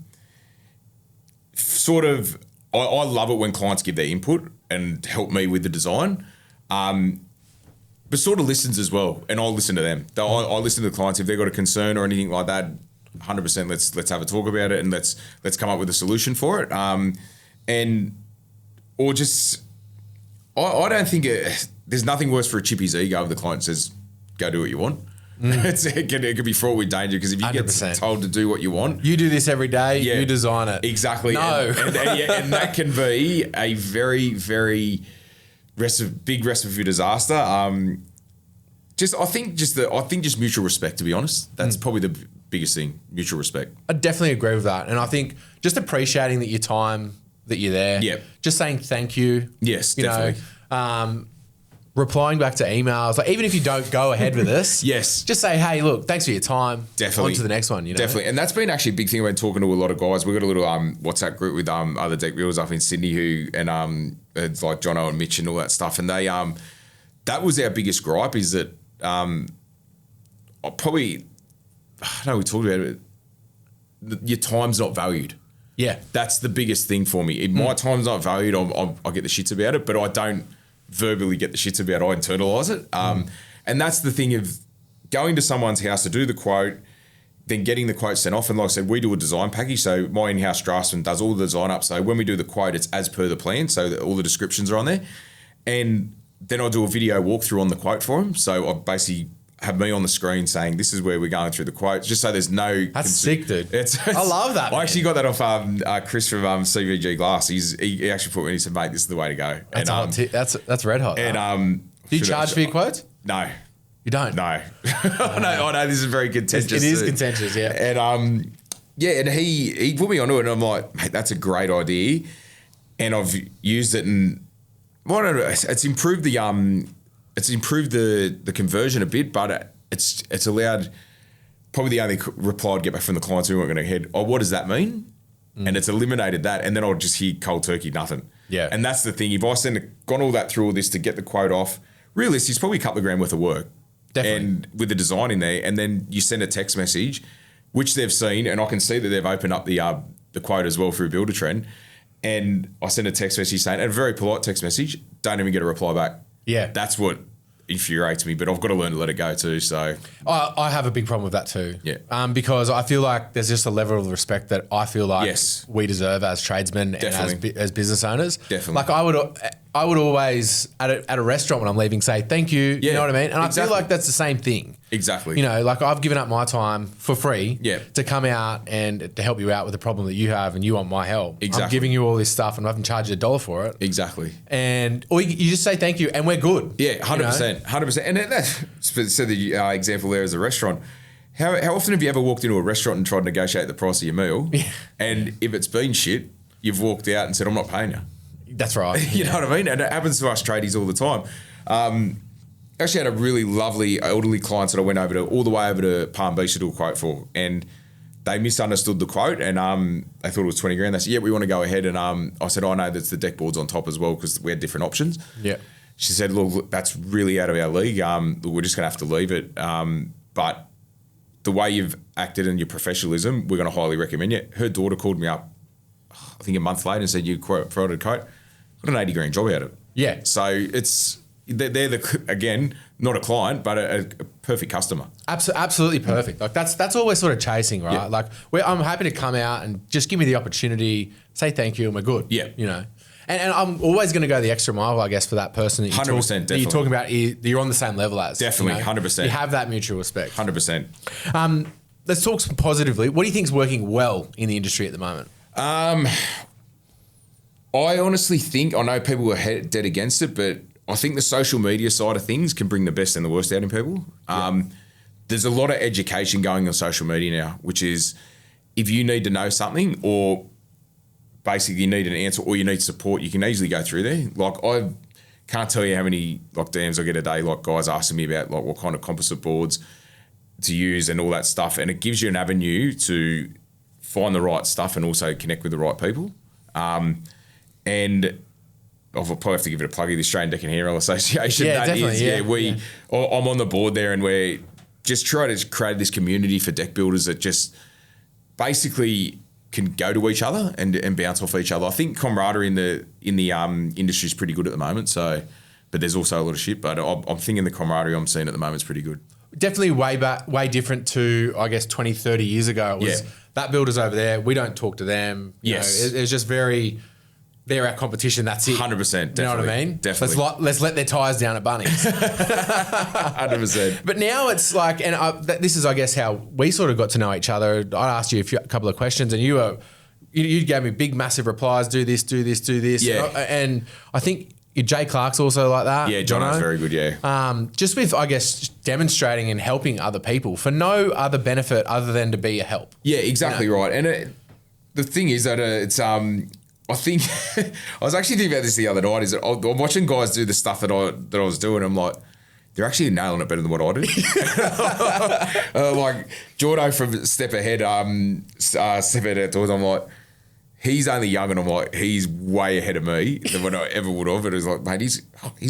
love it when clients give their input and help me with the design, but sort of listens as well, and I'll listen to them. I listen to the clients if they've got a concern or anything like that. 100%. Let's have a talk about it and let's come up with a solution for it. I don't think there's nothing worse for a chippy's ego if the client says, "Go do what you want." It could be fraught with danger because if you 100%. get told to do what you want, you do this every day, you design it. Exactly. No. And that can be a very, very big recipe for disaster. I think just mutual respect, to be honest. That's probably the biggest thing, mutual respect. I definitely agree with that. And I think just appreciating that your time, that you're there. Yeah. Just saying thank you. Yes, definitely. Replying back to emails, like even if you don't go ahead with this, yes, just say, hey, look, thanks for your time. Definitely. On to the next one, Definitely. And that's been actually a big thing when talking to a lot of guys. We've got a little WhatsApp group with other deck builders up in Sydney it's like Jono and Mitch and all that stuff. And they that was our biggest gripe is that I know we talked about it, your time's not valued. Yeah. That's the biggest thing for me. If my time's not valued, I get the shits about it, but I don't verbally get the shits about it. I internalise it. And that's the thing of going to someone's house to do the quote, then getting the quote sent off. And like I said, we do a design package. So my in-house draftsman does all the design up. So when we do the quote, it's as per the plan. So that all the descriptions are on there. And then I do a video walkthrough on the quote for him. So I basically have me on the screen saying this is where we're going through the quotes, just so there's no. That's sick, dude. I love that. I actually got that off Chris from CVG Glass. He actually put me. He said, "Mate, this is the way to go." That's that's red hot. And do you charge for your quotes? No, you don't. No, I know this is very contentious. It is contentious, yeah. And and he put me onto it, and I'm like, mate, that's a great idea, and I've used it, and it's improved the conversion a bit, but it's allowed. Probably the only reply I'd get back from the clients who weren't going to head, "Oh, what does that mean?" And it's eliminated that, and then I'll just hear cold turkey, nothing. Yeah, and that's the thing. If I gone all that through all this to get the quote off, realistically, it's probably a couple of grand worth of work. Definitely. and with the design in there, and then you send a text message, which they've seen, and I can see that they've opened up the quote as well through Builder Trend, and I send a text message saying, and a very polite text message, don't even get a reply back. Yeah. That's what infuriates me, but I've got to learn to let it go too. So I have a big problem with that too. Yeah. Because I feel like there's just a level of respect that I feel like Yes. we deserve as tradesmen Definitely. and as business owners. Definitely. Like I would always at a restaurant when I'm leaving say thank you. You know what I mean? And I feel like that's the same thing. Exactly. You know, like I've given up my time for free Yeah. to come out and to help you out with the problem that you have and you want my help. I'm Exactly. giving you all this stuff and I haven't charged you $1 for it. Exactly. And or you just say thank you and we're good. Yeah, 100%. 100%. And that said the example there is a restaurant. How often have you ever walked into a restaurant and tried to negotiate the price of your meal? Yeah. And if it's been shit, you've walked out and said, I'm not paying you. That's right. You know what I mean? And it happens to us tradies all the time. Actually had a really lovely elderly client that I went all the way over to Palm Beach to do a quote for, and they misunderstood the quote and they thought it was 20 grand. They said, yeah, we want to go ahead. And I said, I know that's the deck boards on top as well because we had different options. Yeah. She said, look, that's really out of our league. Look, we're just going to have to leave it. But the way you've acted and your professionalism, we're going to highly recommend you. Her daughter called me up, I think a month later, and said, you provided a quote. Got an 80 grand job out of it. Yeah. So they're again, not a client, but a perfect customer. Absolutely perfect. Like that's all we're sort of chasing, right? Yeah. Like I'm happy to come out and just give me the opportunity, say thank you, and we're good. Yeah. You know, and I'm always going to go the extra mile, I guess, for that person that 100%, that you're talking about. You're on the same level as. Definitely, you know? 100%. You have that mutual respect. 100%. Let's talk positively. What do you think is working well in the industry at the moment? I honestly think, I know people are dead against it, but I think the social media side of things can bring the best and the worst out in people. Yeah. There's a lot of education going on social media now, which is if you need to know something or basically you need an answer or you need support, you can easily go through there. Like I can't tell you how many like DMs I get a day, like guys asking me about like what kind of composite boards to use and all that stuff. And it gives you an avenue to find the right stuff and also connect with the right people. And I'll probably have to give it a plug of the Australian Deck and Hair Association. Yeah, definitely. I'm on the board there and we're just trying to create this community for deck builders that just basically can go to each other and bounce off each other. I think camaraderie in the industry is pretty good at the moment. So, but there's also a lot of shit. But I'm thinking the camaraderie I'm seeing at the moment is pretty good. Definitely way different to, I guess, 20, 30 years ago. It was that builder's over there. We don't talk to them. You know, it's just very... They're our competition. That's it. 100%. Definitely. You know what I mean? Definitely. Let's let their tyres down at Bunnings. 100%. But now it's like, and this is, I guess, how we sort of got to know each other. I asked you a couple of questions, and you gave me big, massive replies. Do this, do this, do this. Yeah. And I think Jay Clark's also like that. Yeah, Jono's very good. Yeah. Just with, I guess, demonstrating and helping other people for no other benefit other than to be a help. Yeah, exactly right. And the thing is that it's I think I was actually thinking about this the other night. Is that I'm watching guys do the stuff that I was doing. I'm like, they're actually nailing it better than what I do. Like Jordo from Step Ahead, Step Ahead Outdoors. I'm like, he's only young, and I'm like, he's way ahead of me than what I ever would have. It was like, mate, he's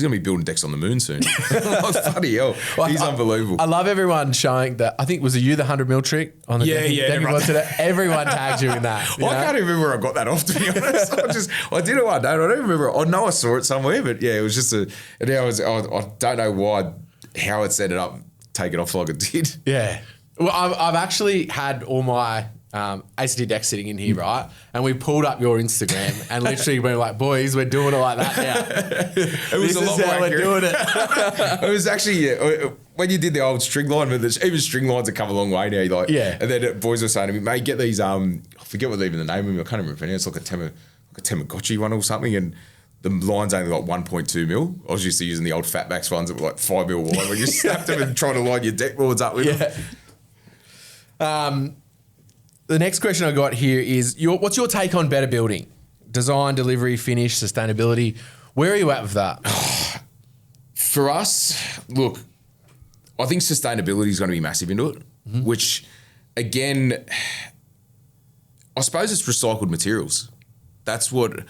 gonna be building decks on the moon soon. Like, bloody hell, he's unbelievable. I love everyone showing that. I think was it you the 100 mil trick on the decking board today? Everyone tagged you in that. I can't even remember where I got that off, to be honest. I did it one day. I don't remember. I know I saw it somewhere, but yeah, it was just I don't know how it set it up, take it off like it did. Yeah. Well, I've actually had all my ACD decks sitting in here, right? And we pulled up your Instagram and literally went like, boys, we're doing it like that now. It was a lot more accurate. We're doing it. It was actually, when you did the old string line, but even string lines have come a long way now. Like, yeah. And then boys were saying to me, mate, get these, I forget what even the name of them, I can't remember. It's like a Tamagotchi one or something. And the line's only like 1.2 mil. I was used to using the old Fatbacks ones that were like 5 mil wide when you snapped them and tried to line your deck boards up with them. The next question I got here is, what's your take on better building? Design, delivery, finish, sustainability. Where are you at with that? For us, look, I think sustainability is going to be massive into it, which, again, I suppose it's recycled materials. That's what...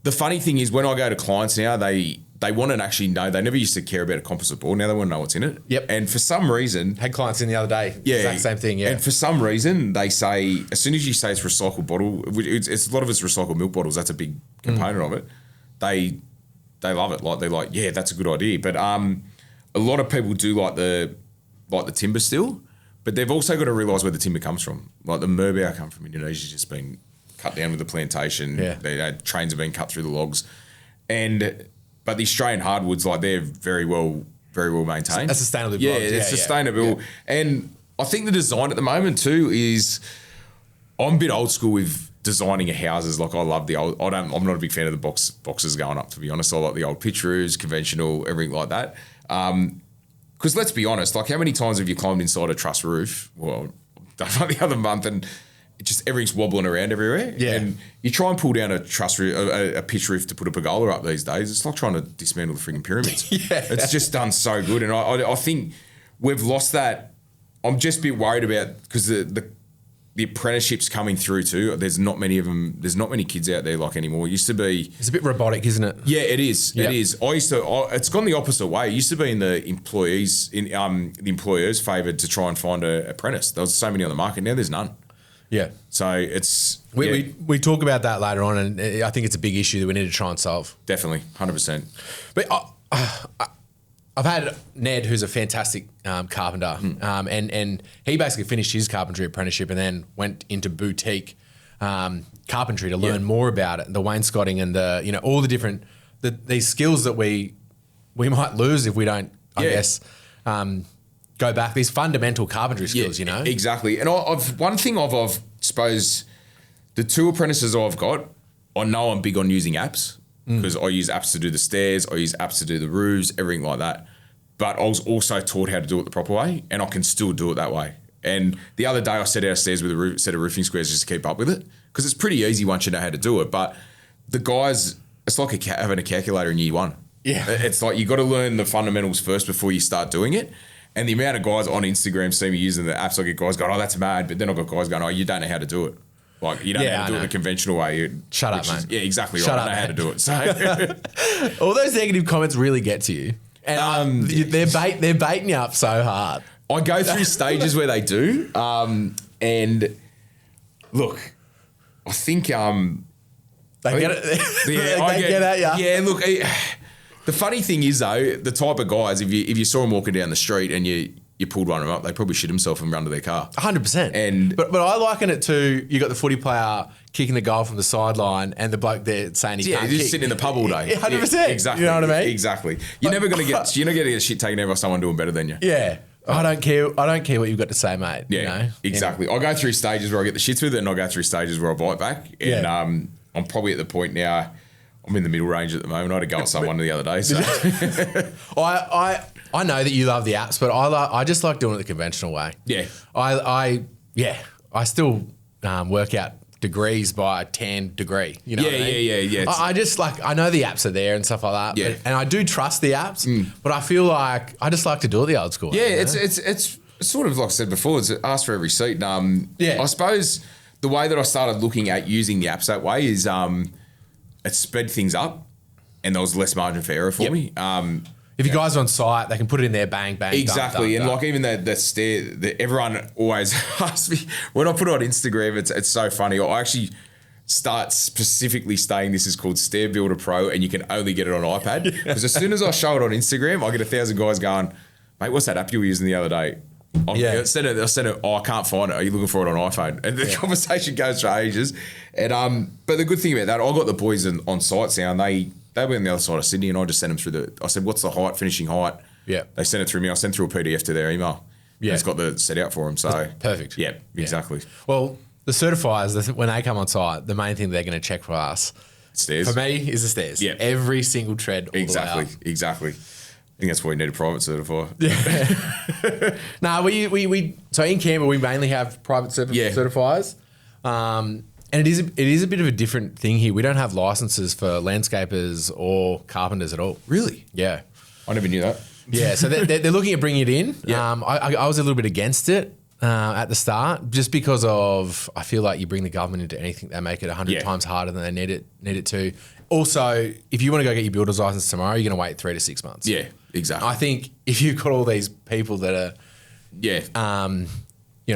The funny thing is when I go to clients now, they they want to actually know. They never used to care about a composite board. Now they want to know what's in it. Yep. And for some reason, Had clients in the other day. Exact same thing. Yeah. And for some reason, they say as soon as you say it's recycled bottle, it's a lot of it's recycled milk bottles. That's a big component of it. They love it. Like they're like, yeah, that's a good idea. But a lot of people do like the timber still, but they've also got to realise where the timber comes from. Like the merbau come from Indonesia, just been cut down with the plantation. Yeah. Trains have been cut through the logs, but the Australian hardwoods, like they're very well maintained. That's sustainable. Yeah, it's sustainable. Yeah. And I think the design at the moment too is, I'm a bit old school with designing houses. Like I love the old. I'm not a big fan of the boxes going up. To be honest, I like the old pitch roofs, conventional, everything like that. Because let's be honest, like how many times have you climbed inside a truss roof? Well, I've done the other month and. Just everything's wobbling around everywhere. Yeah. And you try and pull down a truss roof, a pitch roof to put a pergola up these days. It's like trying to dismantle the freaking pyramids. Yeah. It's just done so good. And I think we've lost that. I'm just a bit worried about because the apprenticeships coming through too. There's not many of them. There's not many kids out there like anymore. It used to be. It's a bit robotic, isn't it? Yeah, it is. Yep. It is. It's gone the opposite way. It used to be in the employers' favour to try and find an apprentice. There was so many on the market. Now there's none. Yeah. So it's... We talk about that later on, and I think it's a big issue that we need to try and solve. Definitely, 100%. But I've had Ned, who's a fantastic carpenter, and he basically finished his carpentry apprenticeship and then went into boutique carpentry to learn more about it, the wainscoting and all the different these skills that we might lose if we don't, I guess, go back. These fundamental carpentry skills, Exactly. And one thing I've suppose the two apprentices I've got, I know I'm big on using apps because I use apps to do the stairs, I use apps to do the roofs, everything like that. But I was also taught how to do it the proper way, and I can still do it that way. And the other day I set out stairs with a set of roofing squares just to keep up with it because it's pretty easy once you know how to do it. But the guys, it's like having a calculator in year one. Yeah. It's like you got to learn the fundamentals first before you start doing it. And the amount of guys on Instagram see me using the apps, I get guys going, oh, that's mad. But then I've got guys going, oh, you don't know how to do it. Like, you don't know how to do it the conventional way. Shut up, mate. Yeah, exactly Shut right. up, I know how to do it. So all those negative comments really get to you. And they're baiting you up so hard. I go through stages where they do. And look, I think... They get it. Yeah, they get at you. Yeah, look... The funny thing is though, the type of guys, if you saw them walking down the street and you pulled one of them up, they probably shit themselves and run to their car. 100%. But I liken it to you got the footy player kicking the goal from the sideline and the bloke there saying he can't kick. Yeah, just sitting in the pub all day. 100%. Yeah, exactly. You know what I mean? Exactly. You're not going to get shit taken out by someone doing better than you. Yeah. I don't care what you've got to say, mate. Yeah, exactly. I go through stages where I get the shits with it and I go through stages where I bite back. And I'm probably at the point now. I'm in the middle range at the moment. I had to go at someone the other day. So. I know that you love the apps, but I just like doing it the conventional way. Yeah. I still work out degrees by 10 degree. You know what I mean? Yeah. I just I know the apps are there and stuff like that. Yeah. And I do trust the apps, but I feel like I just like to do it the old school way. Yeah, it's sort of like I said before, it's ask for every seat. I suppose the way that I started looking at using the apps that way is it sped things up and there was less margin for error for me. If you guys are on site, they can put it in there, bang, bang. Exactly. Done. Like even the stair, everyone always asks me, when I put it on Instagram, it's so funny. I actually start specifically saying this is called Stair Builder Pro and you can only get it on iPad. Because as soon as I show it on Instagram, I get 1,000 guys going, mate, what's that app you were using the other day? I said it, oh, I can't find it. Are you looking for it on iPhone? And the conversation goes for ages. And but the good thing about that, I got the boys on site now, and they were on the other side of Sydney, and I just sent them I said, what's the finishing height? Yeah. They sent it through me. I sent through a PDF to their email. Yeah. And it's got the set out for them. So perfect. Yeah, exactly. Well, the certifiers, when they come on site, the main thing they're going to check for us, stairs. For me, is the stairs. Yeah. Every single tread. Exactly. I think that's why you need a private certifier. Yeah. No, we so in Canberra we mainly have private certifiers, and it is a bit of a different thing here. We don't have licenses for landscapers or carpenters at all. Really? Yeah. I never knew that. Yeah, so they're looking at bringing it in. Yeah. I was a little bit against it at the start, just because of I feel like you bring the government into anything, they make it 100 times harder than they need it to. Also, if you want to go get your builder's license tomorrow, you're going to wait 3 to 6 months. Yeah, exactly. I think if you've got all these people that are,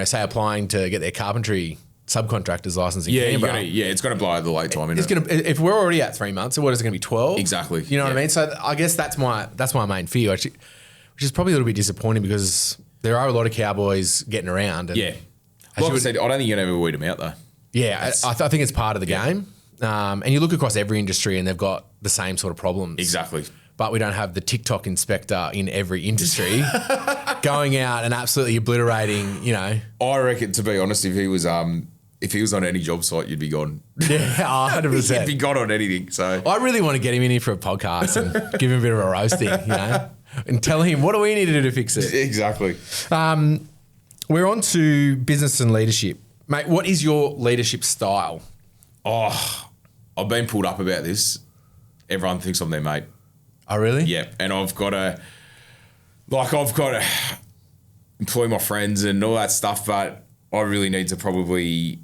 say applying to get their carpentry subcontractor's license in Canberra. It's going to blow the late time. If we're already at 3 months, so what is it going to be 12? Exactly. You know what I mean? So I guess that's my main fear, which is probably a little bit disappointing because there are a lot of cowboys getting around. And like I said, I don't think you're going to ever weed them out though. Yeah, I think it's part of the game. And you look across every industry and they've got the same sort of problems. Exactly. But we don't have the TikTok inspector in every industry going out and absolutely obliterating, I reckon, to be honest, if he was on any job site, you'd be gone. Yeah, 100%. You'd be gone on anything. So I really want to get him in here for a podcast and give him a bit of a roasting, and tell him what do we need to do to fix it. Exactly. We're on to business and leadership. Mate, what is your leadership style? Oh, I've been pulled up about this. Everyone thinks I'm their mate. Oh, really? Yeah, and I've got to employ my friends and all that stuff, but I really need to probably.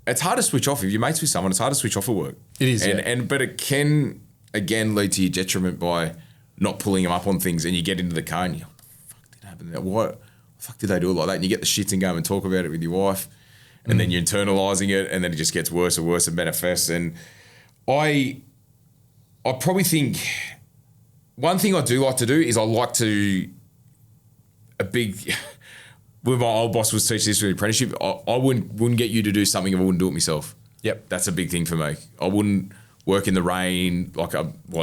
It's hard to switch off if you're mates with someone. It's hard to switch off at work. It is, but it can again lead to your detriment by not pulling them up on things, and you get into the car and you, what the fuck did happen there? What the fuck did they do it like that? And you get the shits and go and talk about it with your wife, and then you're internalising it, and then it just gets worse and worse and manifests. And I probably think. One thing I do like to do is I like to when my old boss was teaching this with apprenticeship, I wouldn't get you to do something if I wouldn't do it myself. Yep. That's a big thing for me. I wouldn't work in the rain I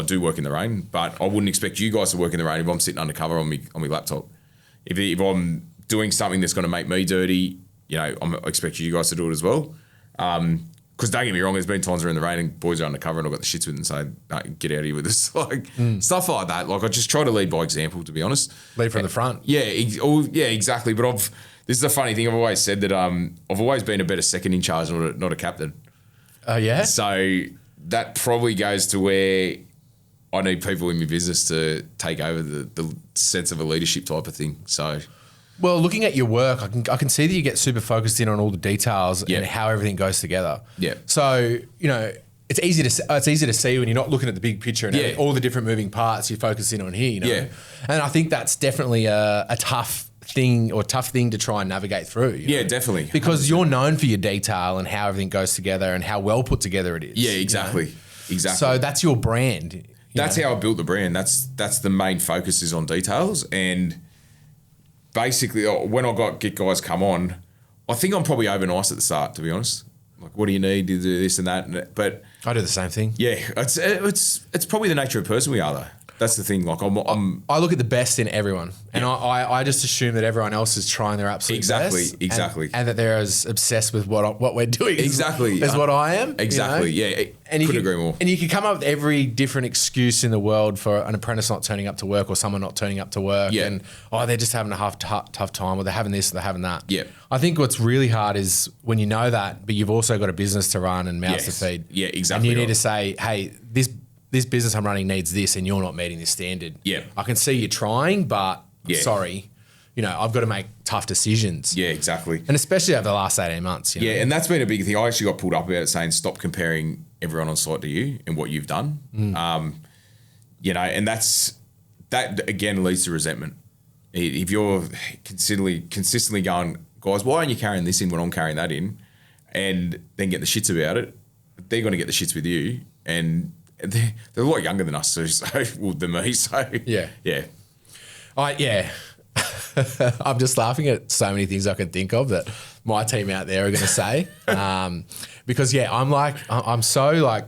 do work in the rain, but I wouldn't expect you guys to work in the rain if I'm sitting undercover on my laptop. If I'm doing something that's going to make me dirty, I expect you guys to do it as well. Because don't get me wrong, there's been times we're in the rain and boys are undercover and I've got the shits with them and say, no, get out of here with this. Stuff like that. I just try to lead by example, to be honest. Lead from the front. Yeah, exactly. But this is the funny thing. I've always said that I've always been a better second in charge, not a captain. Oh, yeah? So that probably goes to where I need people in my business to take over the sense of a leadership type of thing. So... Well, looking at your work, I can see that you get super focused in on all the details and how everything goes together. Yeah. So, it's easy to see when you're not looking at the big picture and all the different moving parts you're focusing on here, Yeah. And I think that's definitely a tough thing to try and navigate through. Yeah, definitely. Because you're known for your detail and how everything goes together and how well put together it is. Yeah, exactly. Exactly. So that's your brand. That's how I built the brand. That's the main focus is on details. And basically, when I get guys come on, I think I'm probably over nice at the start, to be honest. Like, what do you need to do this and that? But I do the same thing. Yeah, it's probably the nature of person we are, though. That's the thing. Like I look at the best in everyone, and I just assume that everyone else is trying their absolute best. Exactly. And that they're as obsessed with what we're doing as what I am. Exactly. Yeah. And couldn't agree more. And you can come up with every different excuse in the world for an apprentice not turning up to work or someone not turning up to work. Yeah. And they're just having a tough time, or they're having this, or they're having that. Yeah. I think what's really hard is when you know that, but you've also got a business to run and mouths to feed. Yeah, exactly. And you need to say, hey, this business I'm running needs this and you're not meeting this standard. Yeah. I can see you trying, but I'm sorry. I've got to make tough decisions. Yeah, exactly. And especially over the last 18 months. Yeah, and that's been a big thing. I actually got pulled up about it saying stop comparing everyone on site to you and what you've done. And that again leads to resentment. If you're consistently going, guys, why aren't you carrying this in when I'm carrying that in? And then get the shits about it, they're going to get the shits with you. And they're a lot younger than us, than me. So yeah. I'm just laughing at so many things I can think of that my team out there are going to say, because I'm so like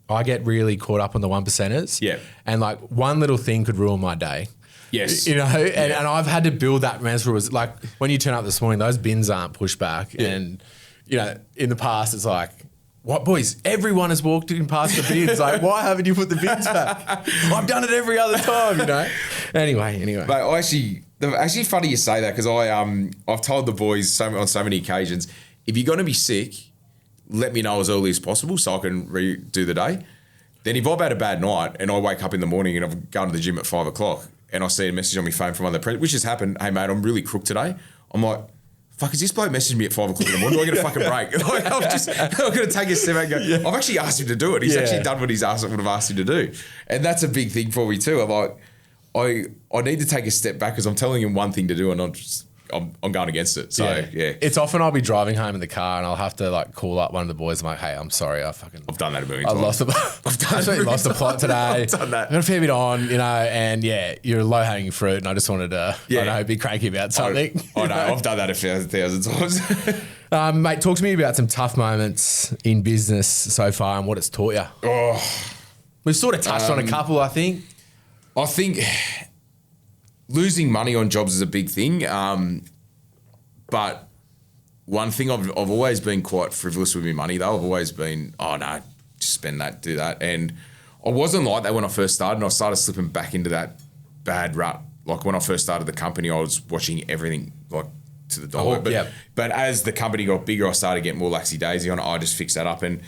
I get really caught up on the 1%ers. Yeah, and like one little thing could ruin my day. Yes, and I've had to build that mental. Was like when you turn up this morning, those bins aren't pushed back, and in the past it's like. What, boys? Everyone has walked in past the bins. Like, why haven't you put the bins back? I've done it every other time, Anyway. But actually funny you say that because I've told the boys on so many occasions, if you're going to be sick, let me know as early as possible so I can redo the day. Then if I've had a bad night and I wake up in the morning and I've gone to the gym at 5 o'clock and I see a message on my phone from other friends, which has happened, hey, mate, I'm really crook today. I'm like, fuck, is this bloke messaging me at 5 o'clock in the morning? Do I get a fucking break? Like, I'm going to take a step back and go, I've actually asked him to do it. He's actually done what would have asked him to do. And that's a big thing for me too. I'm like, I need to take a step back because I'm telling him one thing to do and I'm going against it. So, yeah. It's often I'll be driving home in the car and I'll have to like call up one of the boys. I'm like, hey, I'm sorry. I've done that a million times. I've lost the plot today. I've done that. I've got a fair bit on, and you're low hanging fruit and I just wanted to, be cranky about something. I know. I've done that a thousand times. Mate, talk to me about some tough moments in business so far and what it's taught you. We've sort of touched on a couple, I think. I think losing money on jobs is a big thing. But one thing I've always been quite frivolous with my money though. I've always been, just spend that, do that. And I wasn't like that when I first started, and I started slipping back into that bad rut. Like when I first started the company, I was watching everything like to the dollar. But as the company got bigger, I started getting more laxy-daisy on it. I just fixed that up. And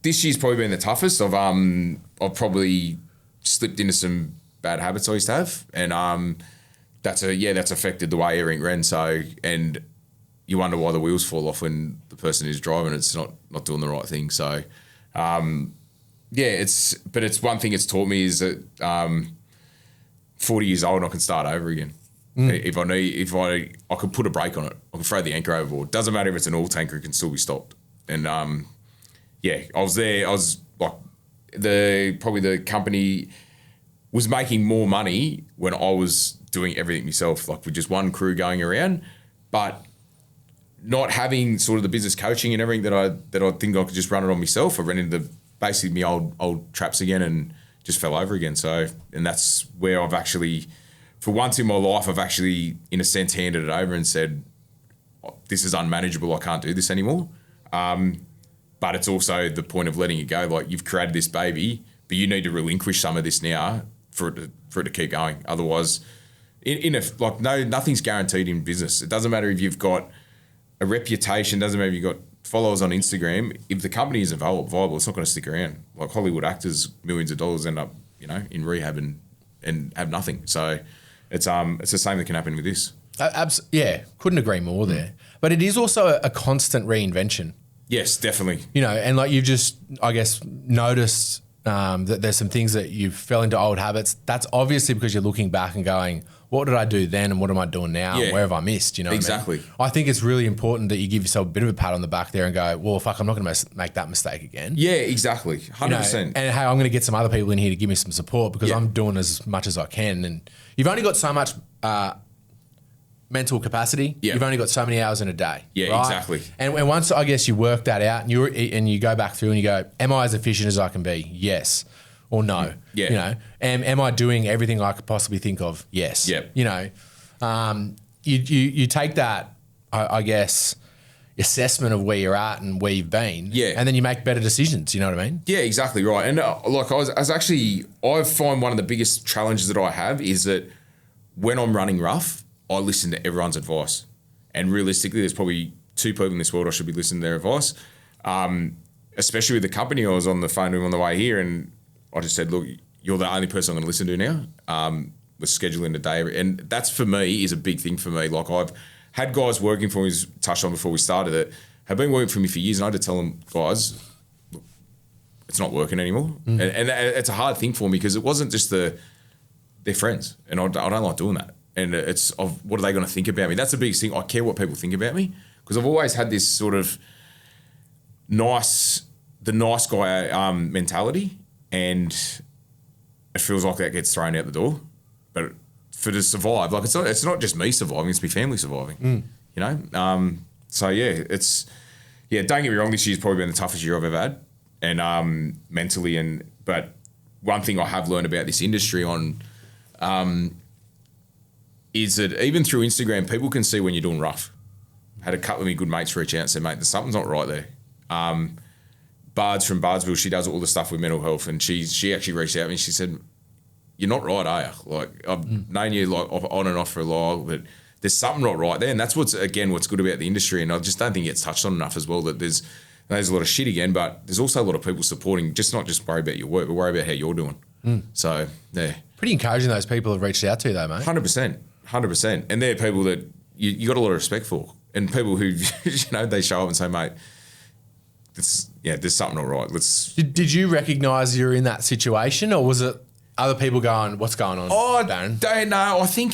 this year's probably been the toughest. I've probably slipped into some bad habits I used to have, and that's affected the way everything ran. So, and you wonder why the wheels fall off when the person who's driving it's not doing the right thing. So, it's one thing it's taught me is that 40 years old and I can start over again. If I could put a brake on it, I can throw the anchor overboard. Doesn't matter if it's an oil tanker, it can still be stopped. And I was there. I was like, the company was making more money when I was doing everything myself, like with just one crew going around, but not having sort of the business coaching and everything that I think I could just run it on myself. I ran into basically my old traps again and just fell over again. So, and that's where I've actually, for once in my life, I've actually, in a sense, handed it over and said, this is unmanageable. I can't do this anymore. But it's also the point of letting it go. Like, you've created this baby, but you need to relinquish some of this now for it to keep going. Otherwise, nothing's guaranteed in business. It doesn't matter if you've got a reputation, doesn't matter if you've got followers on Instagram. If the company isn't viable, it's not going to stick around. Like Hollywood actors, millions of dollars end up, in rehab and have nothing. So it's the same that can happen with this. Couldn't agree more there. But it is also a constant reinvention. Yes, definitely. And like you've just, I guess, noticed that there's some things that you fell into old habits. That's obviously because you're looking back and going, what did I do then and what am I doing now? Yeah. And where have I missed? Exactly. What I mean? I think it's really important that you give yourself a bit of a pat on the back there and go, well, fuck, I'm not going to make that mistake again. Yeah, exactly. 100%. And hey, I'm going to get some other people in here to give me some support because I'm doing as much as I can. And you've only got so much mental capacity. Yeah. You've only got so many hours in a day. Yeah, right? exactly. And once I guess you work that out and you go back through and you go, am I as efficient as I can be? Yes. Or no. Yeah. Am I doing everything I could possibly think of? Yes. Yep. You take that, I guess, assessment of where you're at and where you've been. Yeah. And then you make better decisions. You know what I mean? Yeah, exactly right. And I find one of the biggest challenges that I have is that when I'm running rough, I listen to everyone's advice. And realistically, there's probably 2 people in this world I should be listening to their advice. Especially with the company, I was on the phone to him on the way here and I just said, look, you're the only person I'm going to listen to now. We're scheduling the day. And that's, for me, is a big thing for me. Like, I've had guys working for me, as touched on before we started it, have been working for me for years, and I had to tell them, guys, look, it's not working anymore. And it's a hard thing for me because it wasn't just they're friends, and I don't like doing that. And it's of what are they going to think about me? That's the biggest thing. I care what people think about me because I've always had this sort of the nice guy mentality, and it feels like that gets thrown out the door. But for to survive, like it's not just me surviving; it's my family surviving. So don't get me wrong. This year's probably been the toughest year I've ever had, and mentally. But one thing I have learned about this industry is that even through Instagram, people can see when you're doing rough. I had a couple of my good mates reach out and say, mate, there's something's not right there. Bards from Bardsville, she does all the stuff with mental health, and she actually reached out to me and she said, you're not right, are you? Like, I've known you like on and off for a while, but there's something not right there. And that's what's good about the industry. And I just don't think it gets touched on enough as well, that there's a lot of shit again, but there's also a lot of people supporting, not just worry about your work, but worry about how you're doing. So, yeah. Pretty encouraging those people have reached out to you though, mate. 100%. 100%. And they're people that you got a lot of respect for, and people who they show up and say, mate, there's something not right. Did you recognise you're in that situation, or was it other people going, what's going on, Darren? Don't know. I think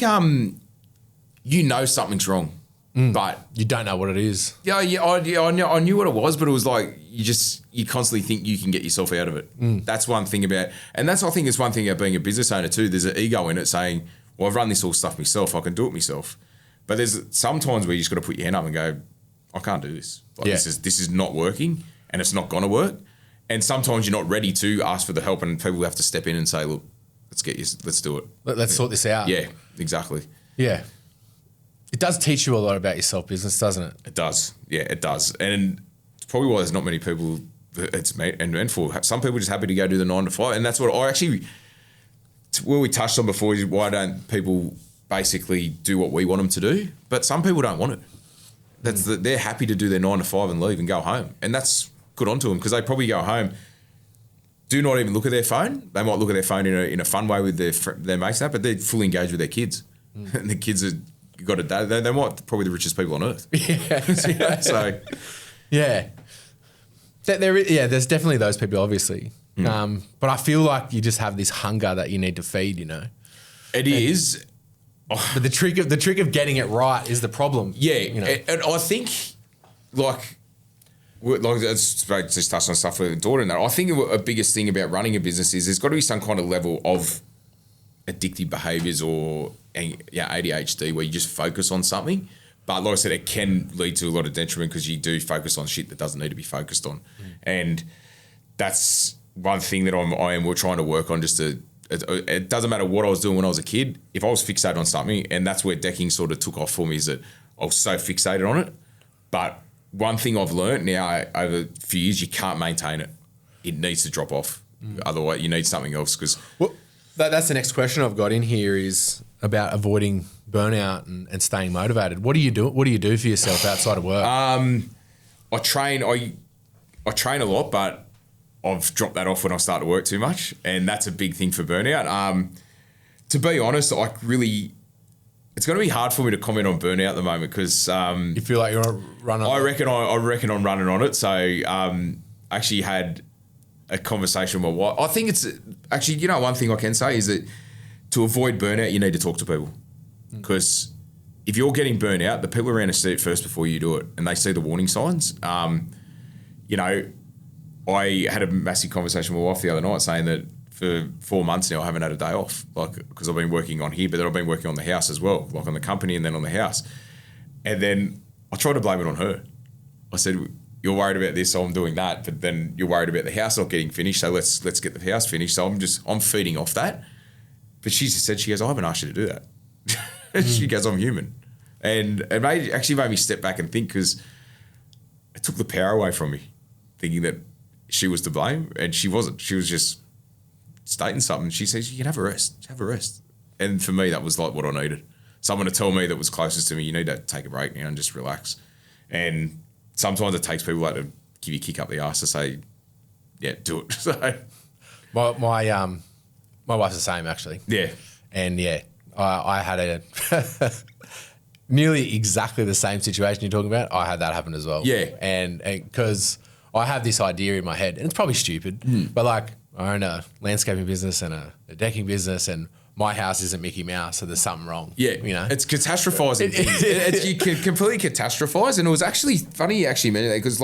something's wrong, but you don't know what it is. I knew what it was, but it was like you constantly think you can get yourself out of it. That's one thing about, and I think it's one thing about being a business owner too. There's an ego in it saying, well, I've run this all stuff myself, I can do it myself. But there's sometimes where you just got to put your hand up and go, I can't do this. This is not working, and it's not going to work. And sometimes you're not ready to ask for the help, and people have to step in and say, look, let's do it. Let's sort this out. Yeah, exactly. Yeah. It does teach you a lot about yourself business, doesn't it? It does. Yeah, it does. And it's probably why there's not many people it's meant for. Some people are just happy to go do the 9 to 5. And that's what where we touched on before is why don't people basically do what we want them to do? But some people don't want it. They're happy to do their 9 to 5 and leave and go home. And that's good on to them, because they probably go home, do not even look at their phone. They might look at their phone in a fun way with their mates, but they're fully engaged with their kids. And the kids are got a day. They might probably the richest people on earth. Yeah. So, yeah. There's definitely those people, obviously. But I feel like you just have this hunger that you need to feed, It is. But the trick of getting it right is the problem. Yeah. And I think, just touched on stuff with the daughter and that. I think a biggest thing about running a business is there's got to be some kind of level of addictive behaviours or ADHD where you just focus on something. But like I said, it can lead to a lot of detriment because you do focus on shit that doesn't need to be focused on. And that's one thing that we're trying to work on. It doesn't matter what I was doing when I was a kid. If I was fixated on something, and that's where decking sort of took off for me, is that I was so fixated on it. But one thing I've learned now over a few years, you can't maintain it. It needs to drop off. Otherwise, you need something else. Because that's the next question I've got in here is about avoiding burnout and staying motivated. What do you do? What do you do for yourself outside of work? I train a lot, but I've dropped that off when I start to work too much, and that's a big thing for burnout. To be honest, it's going to be hard for me to comment on burnout at the moment because you feel like you're running. I reckon I'm running on it. So I actually had a conversation with my wife. I think it's actually, one thing I can say is that to avoid burnout, you need to talk to people, because if you're getting burnt out, the people around to see it first before you do it, and they see the warning signs. I had a massive conversation with my wife the other night saying that for 4 months now I haven't had a day off, because I've been working on here, but then I've been working on the house as well, on the company and then on the house. And then I tried to blame it on her. I said, you're worried about this, so I'm doing that, but then you're worried about the house not getting finished, so let's get the house finished. So I'm feeding off that. But she goes, I haven't asked you to do that. She goes, I'm human. And it actually made me step back and think, because it took the power away from me, thinking that she was to blame, and she wasn't. She was just stating something. She says, you can have a rest. Have a rest. And for me, that was like what I needed. Someone to tell me that was closest to me, you need to take a break now and just relax. And sometimes it takes people to give you a kick up the arse to say, yeah, do it. So my wife's the same, actually. Yeah. And I had a nearly exactly the same situation you're talking about. I had that happen as well. Yeah. And because I have this idea in my head, and it's probably stupid, but I own a landscaping business and a decking business, and my house isn't Mickey Mouse, so there's something wrong. Yeah. It's catastrophizing. You can completely catastrophize. And it was actually funny you actually mentioned that, because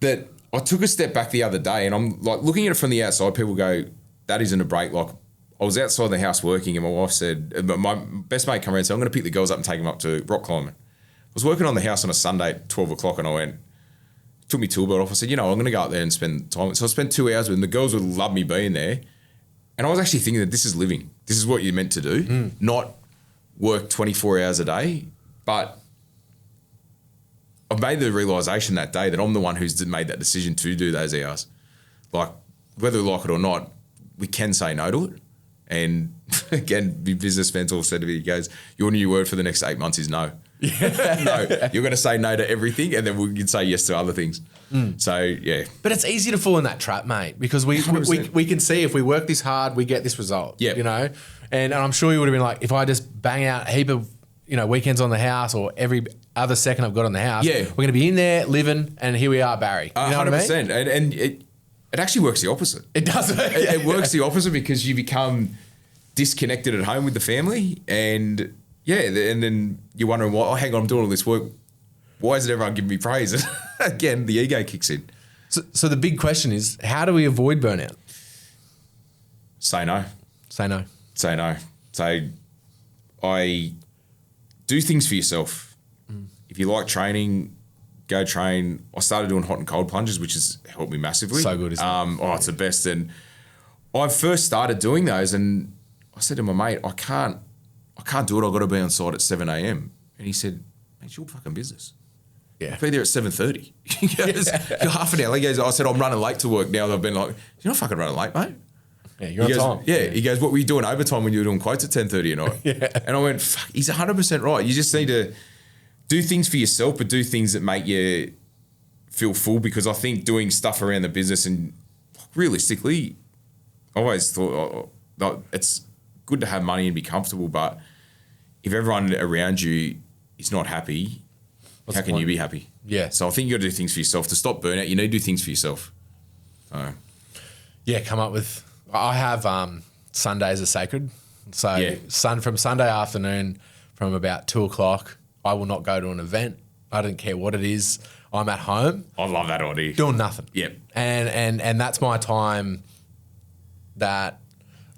that I took a step back the other day, and I'm looking at it from the outside, people go, that isn't a break. I was outside the house working, and my wife said, my best mate come around and said, I'm going to pick the girls up and take them up to rock climbing. I was working on the house on a Sunday at 12 o'clock, and I went, took me tool belt off. I said, I'm going to go up there and spend time. So I spent 2 hours with them. The girls would love me being there. And I was actually thinking that this is living. This is what you're meant to do, not work 24 hours a day. But I've made the realisation that day that I'm the one who's made that decision to do those hours. Whether we like it or not, we can say no to it. And again, the business mentor said to me, he goes, your new word for the next 8 months is no. No, you're going to say no to everything, and then we can say yes to other things. So, yeah. But it's easy to fall in that trap, mate, because we can see if we work this hard, we get this result. Yeah. And I'm sure you would have been like, if I just bang out a heap of, weekends on the house or every other second I've got on the house, Yeah. we're going to be in there living and here we are, Barry. You know 100%. what I mean? And it actually works the opposite. It does. It works the opposite because you become disconnected at home with the family and then you're wondering, why, hang on, I'm doing all this work. Why isn't everyone giving me praise? And again, the ego kicks in. So the big question is, how do we avoid burnout? Say no. Say no. Say no. Say, I do things for yourself. If you like training, go train. I started doing hot and cold plunges, which has helped me massively. So good, isn't it? It's the best. And I first started doing those and I said to my mate, I can't do it. I've got to be on site at 7 a.m. And he said, mate, it's your fucking business. Yeah. I'll be there at 7:30. He goes, half an hour. He goes, I said, I'm running late to work now. I've been like, you're not fucking running late, mate. Yeah, you're He on goes, time. Yeah. He goes, what were you doing overtime when you were doing quotes at 10:30 at night? Yeah. And I went, fuck, he's 100% right. You just need to do things for yourself, but do things that make you feel full, because I think doing stuff around the business and realistically, I always thought it's good to have money and be comfortable, but if everyone around you is not happy, how can you be happy? Yeah. So I think you got to do things for yourself. To stop burnout, you need to do things for yourself. Yeah, come up with. I have Sundays are sacred. So Yeah. from Sunday afternoon from about 2:00, I will not go to an event. I don't care what it is. I'm at home. I love that idea. Doing nothing. Yep. And that's my time that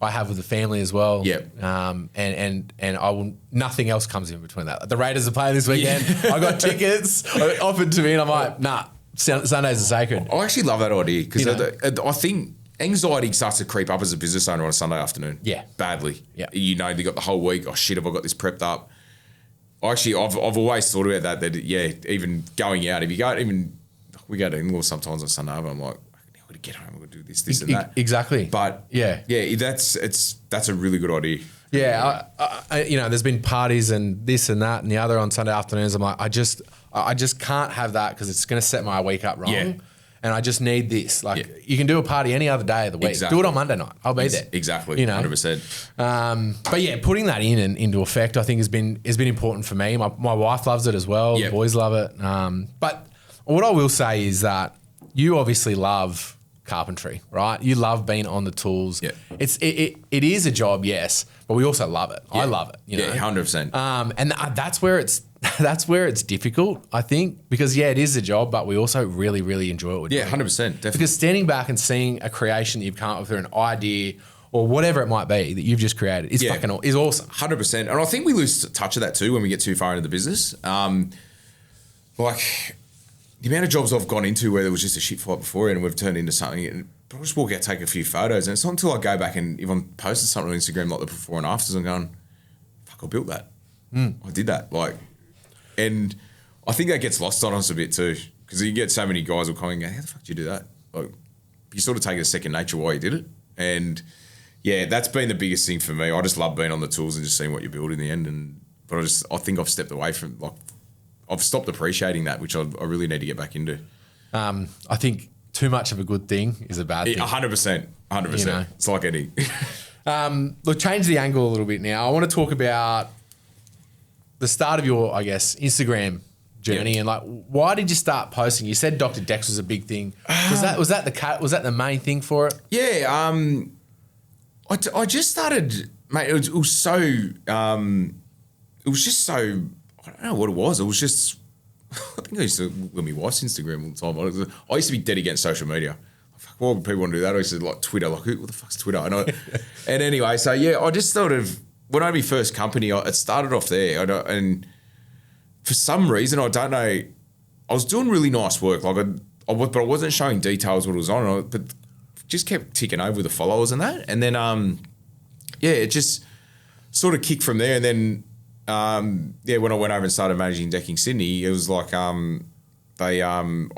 I have with the family as well. Yep. And I will. Nothing else comes in between that. The Raiders are playing this weekend. I got tickets offered to me, and I'm like, nah. Sundays are sacred. I actually love that idea because I think anxiety starts to creep up as a business owner on a Sunday afternoon. Yeah. Badly. Yeah. They got the whole week. Oh shit, have I got this prepped up? Actually, I've always thought about that even going out, we go to in-laws sometimes on Sunday, I'm like, I've got to get home, I've got to do this and that. Exactly. But that's a really good idea. Yeah, there's been parties and this and that and the other on Sunday afternoons. I'm like, I just can't have that because it's going to set my week up wrong. Yeah. And I just need this. You can do a party any other day of the week. Exactly. Do it on Monday night. I'll be there. Exactly. 100%. But yeah, putting that in and into effect, I think has been important for me. My wife loves it as well. Yep. The boys love it. But what I will say is that you obviously love carpentry, right? You love being on the tools. Yeah. It is a job, yes, but we also love it. I love it. Yeah, 100%. And that's where it's difficult, I think, because it is a job, but we also really, really enjoy what we're doing. Yeah, 100%. Definitely. Because standing back and seeing a creation that you've come up with, or an idea, or whatever it might be that you've just created, is is awesome. 100%. And I think we lose touch of that too when we get too far into the business. Like the amount of jobs I've gone into where there was just a shit fight before and we've turned into something, and I'll just walk out, take a few photos, and it's not until I go back and if I'm posting something on Instagram like the before and afters, I'm going, fuck, I built that. I did that. And I think that gets lost on us a bit too, because you get so many guys will come and go, how the fuck did you do that? You sort of take it as second nature why you did it. And yeah, that's been the biggest thing for me. I just love being on the tools and just seeing what you build in the end. But I think I've stepped away from, I've stopped appreciating that, which I really need to get back into. I think too much of a good thing is a bad thing. 100%. 100%. It's like any. Look, change the angle a little bit now. I want to talk about the start of your, I guess, Instagram journey and why did you start posting? You said Dr. Dex was a big thing. Was that the main thing for it? Yeah. I just started, mate. It was so. It was just so. I don't know what it was. It was just. I think I used to look at my wife's Instagram all the time. I used to be dead against social media. Fuck, why would people want to do that? I used to Twitter. What the fuck's Twitter? And anyway, so yeah, I just sort of. When I had my first company, it started off there. And for some reason, I don't know, I was doing really nice work. But I wasn't showing details what it was on. But just kept ticking over with the followers and that. And then, it just sort of kicked from there. And then, when I went over and started managing Decking Sydney, it was like, I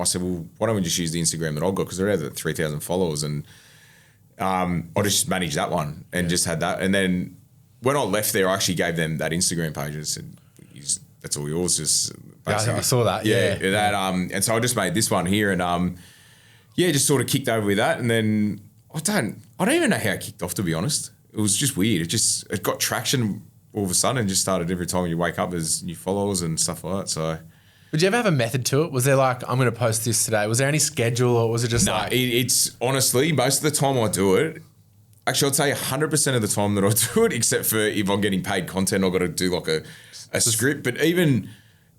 said, well, why don't we just use the Instagram that I've got? Because they're at 3,000 followers. And I just managed that one and just had that. And then, when I left there, I actually gave them that Instagram page and said, that's all yours. Just I saw that. Yeah. That, and so I just made this one here and, just sort of kicked over with that. And then I don't even know how it kicked off, to be honest. it was just weird. It got traction all of a sudden and just started every time you wake up. There's new followers and stuff like that. So, Did you ever have a method to it? Was there like, I'm going to post this today? Was there any schedule, or was it just like? It's honestly, most of the time I do it. Actually, I'd say 100% of the time that I do it, except for if I'm getting paid content, I've got to do like a script. But even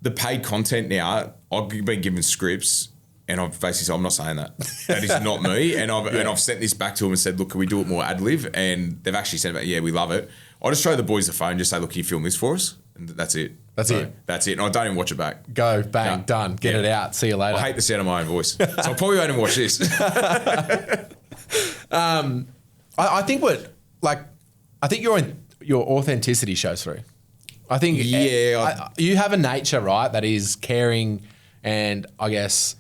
the paid content now, I've been given scripts and I've basically said, I'm not saying that. That is not me. And I've sent this back to them and said, look, can we do it more ad lib? And they've actually said, yeah, we love it. I just show the boys the phone, just say, look, can you film this for us? And that's it. That's it. And I don't even watch it back. Go, bang, done. Get it out. See you later. I hate the sound of my own voice. So I probably won't even watch this. I think your authenticity shows through. I think you have a nature, right, that is caring, and I guess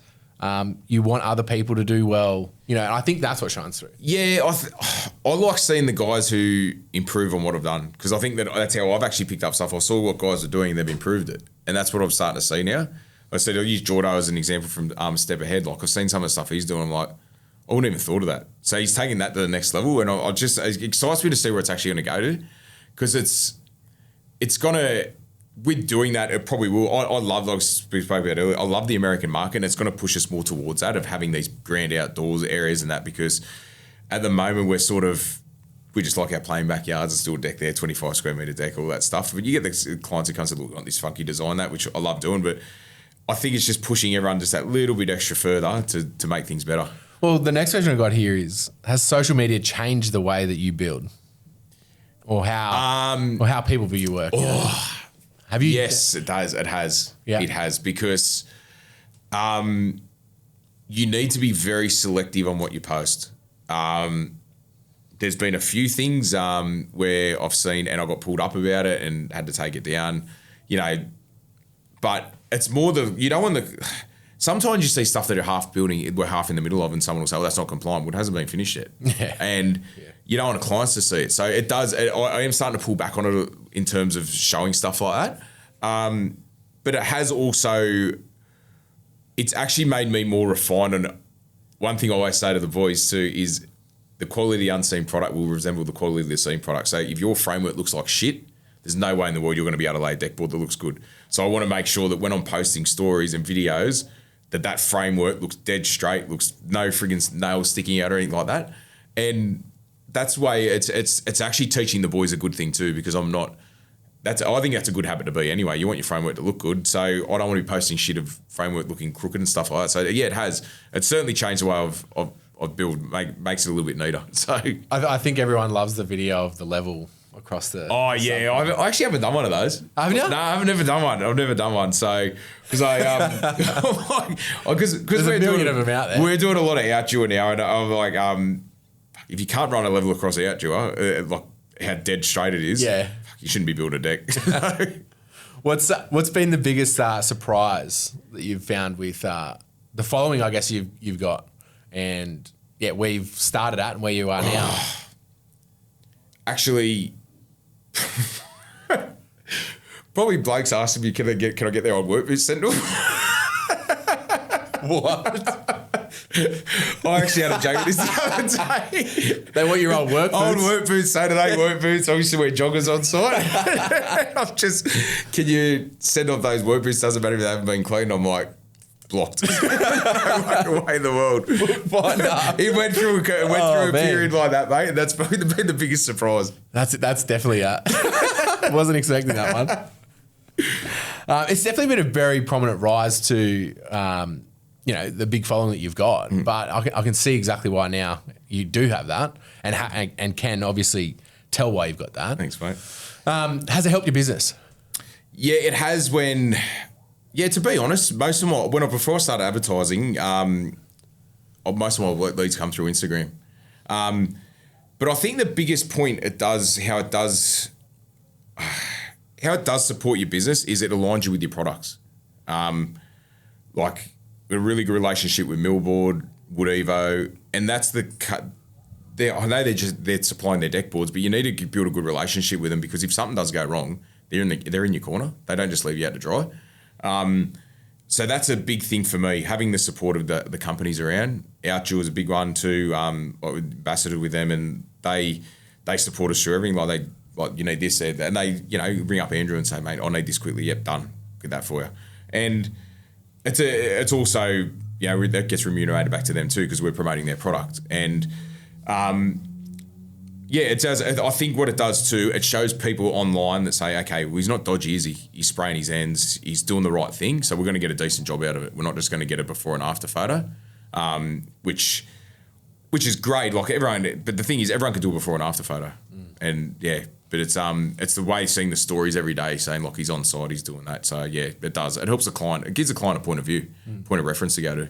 you want other people to do well. And I think that's what shines through. Yeah, I like seeing the guys who improve on what I've done, because I think that's how I've actually picked up stuff. I saw what guys are doing and they've improved it, and that's what I'm starting to see now. I said I'll use Jordo as an example from Step Ahead. Like, I've seen some of the stuff he's doing. I'm like, I wouldn't even thought of that. So he's taking that to the next level, and it excites me to see where it's actually going to go to, because it's going to, with doing that, it probably will. I love, like we spoke about earlier, I love the American market, and it's going to push us more towards that, of having these grand outdoors areas and that, because at the moment we just like our plain backyards and still a deck there, 25 square metre deck, all that stuff. But you get the clients who come and look on this funky design, that, which I love doing, but I think it's just pushing everyone just that little bit extra further to make things better. Well, the next question I've got here is, has social media changed the way that you build? Or how people view your work? Have you? Yes, it does. It has. Yeah. It has, because you need to be very selective on what you post. There's been a few things where I've seen and I got pulled up about it and had to take it down, but it's more sometimes you see stuff that are half building, we're half in the middle of, and someone will say, well, that's not compliant. Well, it hasn't been finished yet. Yeah. And you don't want clients to see it. So it does, I am starting to pull back on it in terms of showing stuff like that. But it has also, it's actually made me more refined. And one thing I always say to the boys too is the quality of the unseen product will resemble the quality of the seen product. So if your framework looks like shit, there's no way in the world you're going to be able to lay a deck board that looks good. So I want to make sure that when I'm posting stories and videos, that framework looks dead straight, looks no friggin' nails sticking out or anything like that. And that's the way it's actually teaching the boys a good thing too, because I think that's a good habit to be anyway. You want your framework to look good. So I don't want to be posting shit of framework looking crooked and stuff like that. So yeah, it has. It's certainly changed the way I've built, makes it a little bit neater. So I think everyone loves the video of the level across the. Oh yeah, I actually haven't done one of those. Haven't you? No, I've never done one. So because we're doing of them out there. We're doing a lot of outdoor now, and I'm like, if you can't run a level across outdoor, like how dead straight it is, you shouldn't be building a deck. What's been the biggest surprise that you've found with the following? I guess you've got, and where you've started at and where you are now. Actually, probably blokes asking me, can I get their old work boots sent to them? What? I actually had a joke with this the other day. They want your old work boots? Old work boots, Saturday work boots. I used to wear joggers on site. Can you send off those work boots? Doesn't matter if they haven't been cleaned. I'm like, blocked. No way in the world. He went through a period like that, mate, and that's probably been the biggest surprise. That's definitely wasn't expecting that one. It's definitely been a very prominent rise to the big following that you've got, but I can see exactly why now you do have that, and can obviously tell why you've got that. Thanks, mate. Has it helped your business? Yeah, it has. To be honest, before I started advertising, most of my work leads come through Instagram. But I think the biggest point how it does support your business is it aligns you with your products. Like a really good relationship with Millboard, Wood Evo, and that's I know they're supplying their deck boards, but you need to build a good relationship with them, because if something does go wrong, they're in your corner. They don't just leave you out to dry. So that's a big thing for me, having the support of the companies around. Outdoor is a big one too. I ambassador with them, and they they support us through everything. Like you need this, and they ring up Andrew and say, mate, I need this quickly. Yep, done. Get that for you. And it's also that gets remunerated back to them too because we're promoting their product. And it does. I think what it does too, it shows people online that say, okay, well, he's not dodgy, is he? He's spraying his ends. He's doing the right thing. So we're going to get a decent job out of it. We're not just going to get a before and after photo, which is great. Like everyone, but the thing is, everyone can do a before and after photo, and but it's the way seeing the stories every day, saying, look, he's on site, he's doing that. So it does. It helps the client. It gives the client a point of view, point of reference to go to.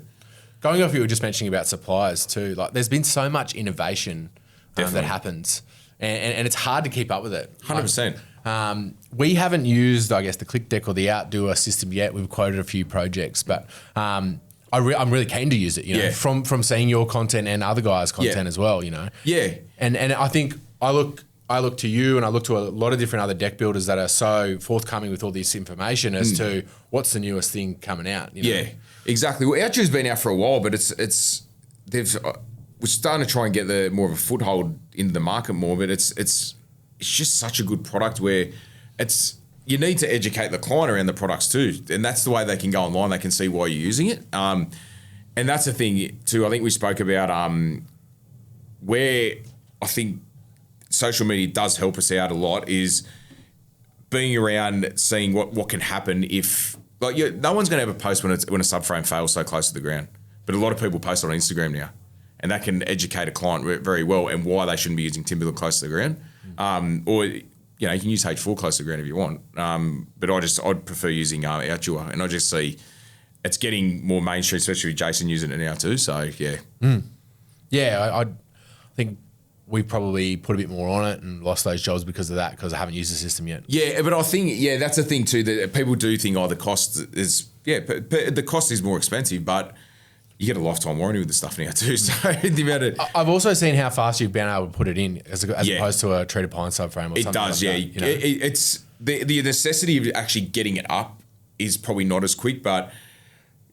Going off, you were just mentioning about suppliers too. Like, there's been so much innovation that happens, and it's hard to keep up with it. 100%. We haven't used, I guess, the Click Deck or the Outdoor system yet. We've quoted a few projects, but I'm really keen to use it. You know, from seeing your content and other guys' content as well. You know. Yeah. And I think I look to you and I look to a lot of different other deck builders that are so forthcoming with all this information as to what's the newest thing coming out. You know? Yeah, exactly. Well, Outdoor's been out for a while, but we're starting to try and get more of a foothold into the market more, but it's just such a good product where you need to educate the client around the products too, and that's the way they can go online. They can see why you're using it, and that's the thing too. I think we spoke about where I think social media does help us out a lot is being around, seeing what can happen if no one's going to ever post when a subframe fails so close to the ground, but a lot of people post on Instagram now. And that can educate a client very well and why they shouldn't be using timber close to the ground. Or, you can use H4 close to the ground if you want. But I'd prefer using Outdoor. And I just see it's getting more mainstream, especially with Jason using it now too. So, yeah. Yeah, I think we probably put a bit more on it and lost those jobs because of that, because I haven't used the system yet. Yeah, but I think, that's the thing too, that people do think, the cost is, but the cost is more expensive, but you get a lifetime warranty with the stuff now too. So the amount of I've also seen how fast you've been able to put it in as opposed to a treated pine subframe or something. It does, like that, it's the necessity of actually getting it up is probably not as quick, but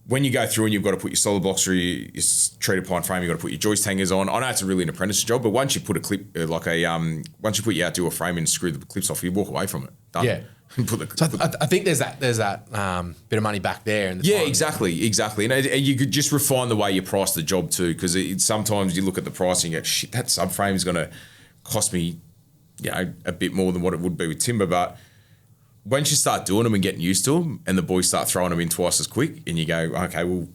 when you go through and you've got to put your solid blocks through your treated pine frame, you've got to put your joist hangers on. I know it's really an apprentice job, but once you put a clip once you put your Outdoor frame in and screw the clips off, you walk away from it. Done. Yeah. I think there's that bit of money back there. In the time. Exactly. And you could just refine the way you price the job too, because sometimes you look at the pricing and go, shit, that subframe is going to cost me, a bit more than what it would be with timber. But once you start doing them and getting used to them, and the boys start throwing them in twice as quick, and you go, okay, well,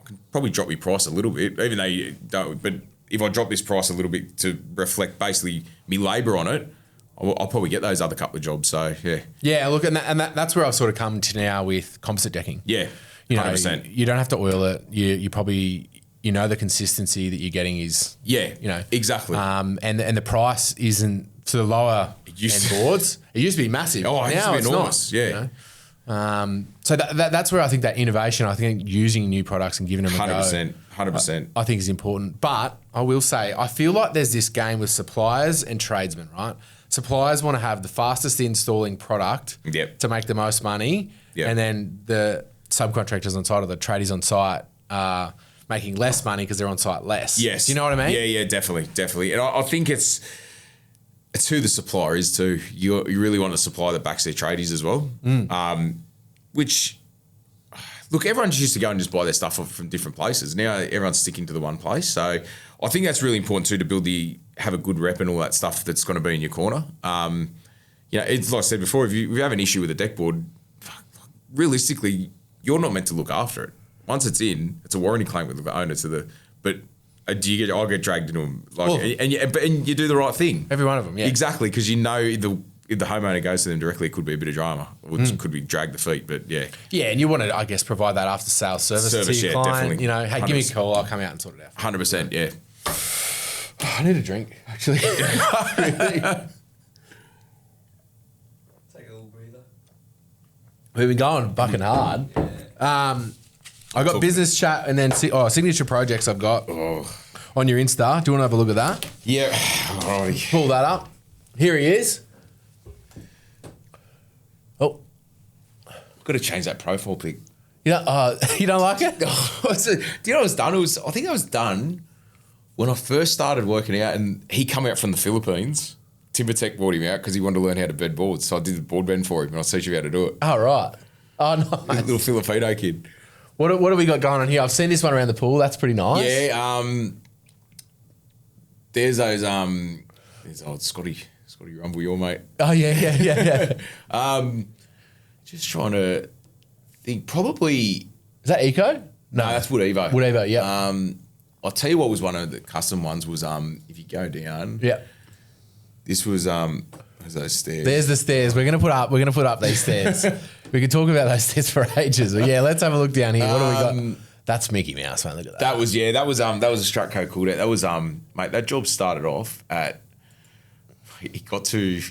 I can probably drop my price a little bit, even though you don't. But if I drop this price a little bit to reflect basically me labour on it, I'll probably get those other couple of jobs. So, yeah. Yeah, look, and that's where I've sort of come to now with composite decking. Yeah, 100%. You don't have to oil it. You probably, the consistency that you're getting is... Yeah, exactly. And the price isn't to the lower end boards. It used to be massive. Oh, it used to be enormous. So that's where I think that innovation, I think using new products and giving them a go... 100%. I think is important. But I will say, I feel like there's this game with suppliers and tradesmen, right? Suppliers want to have the fastest installing product to make the most money, and then the subcontractors on site or the tradies on site are making less money because they're on site less. Yes. Do you know what I mean? Yeah, definitely. And I think it's who the supplier is too. You really want a supplier that backs their tradies as well, which... Look, everyone used to go and just buy their stuff from different places. Now everyone's sticking to the one place. So I think that's really important too, to have a good rep and all that stuff that's going to be in your corner. It's like I said before, if you have an issue with a deck board, realistically, you're not meant to look after it. Once it's in, it's a warranty claim with the owner but I'll get dragged into them. And you do the right thing. Every one of them, yeah. Exactly, because if the homeowner goes to them directly, it could be a bit of drama, which could be drag the feet, but yeah. Yeah, and you want to, I guess, provide that after sales service to your client. Definitely. Hey, give me a call, I'll come out and sort it out. 100%, yeah. I need a drink, actually. Take a little breather. We've been going fucking hard. Yeah. I got business chat and then signature projects I've got on your Insta. Do you want to have a look at that? Yeah. Alrighty. Pull that up. Here he is. Oh. Got to change that profile pic. You don't like it? Do you know what was done? I think it was done when I first started working out, and he come out from the Philippines. TimberTech brought him out because he wanted to learn how to bed boards. So I did the board bend for him and I'll teach you how to do it. Oh, right. Oh, nice. Little Filipino kid. What have we got going on here? I've seen this one around the pool. That's pretty nice. Yeah, there's those there's old Scotty Rumble, your mate. Oh, yeah. Just trying to think. Probably Is that Eco? no, that's Wood Evo. Wood Evo, yeah. I'll tell you what was one of the custom ones was if you go down. Yeah. This was there's those stairs. There's the stairs. We're gonna put up these stairs. We could talk about those stairs for ages. But yeah, let's have a look down here. What do we got? That's Mickey Mouse, man. Look at that. That was a Stratco called it. That was mate, that job started off at it got to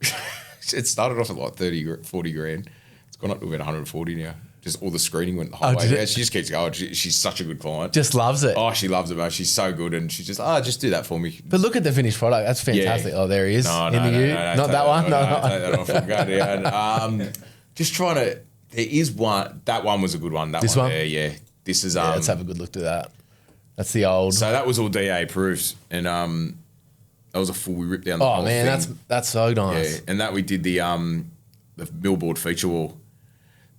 it started off at like 40 grand. It's gone up to about 140 now. Just all the screening went the whole way. Yeah, she just keeps going. She's such a good client. Just loves it. Oh, she loves it, mate. She's so good, and she just just do that for me. But look at the finished product. That's fantastic. Yeah. Oh, there he is. No, Not that one. No. Take that off. I'm going down. Just trying to. There is one. That one was a good one. This one? There, yeah. This is. Let's have a good look at that. That's the old. So that was all DA approved, and that was a full. We ripped down the whole man, thing. that's so nice. Yeah, and that we did the millboard feature wall.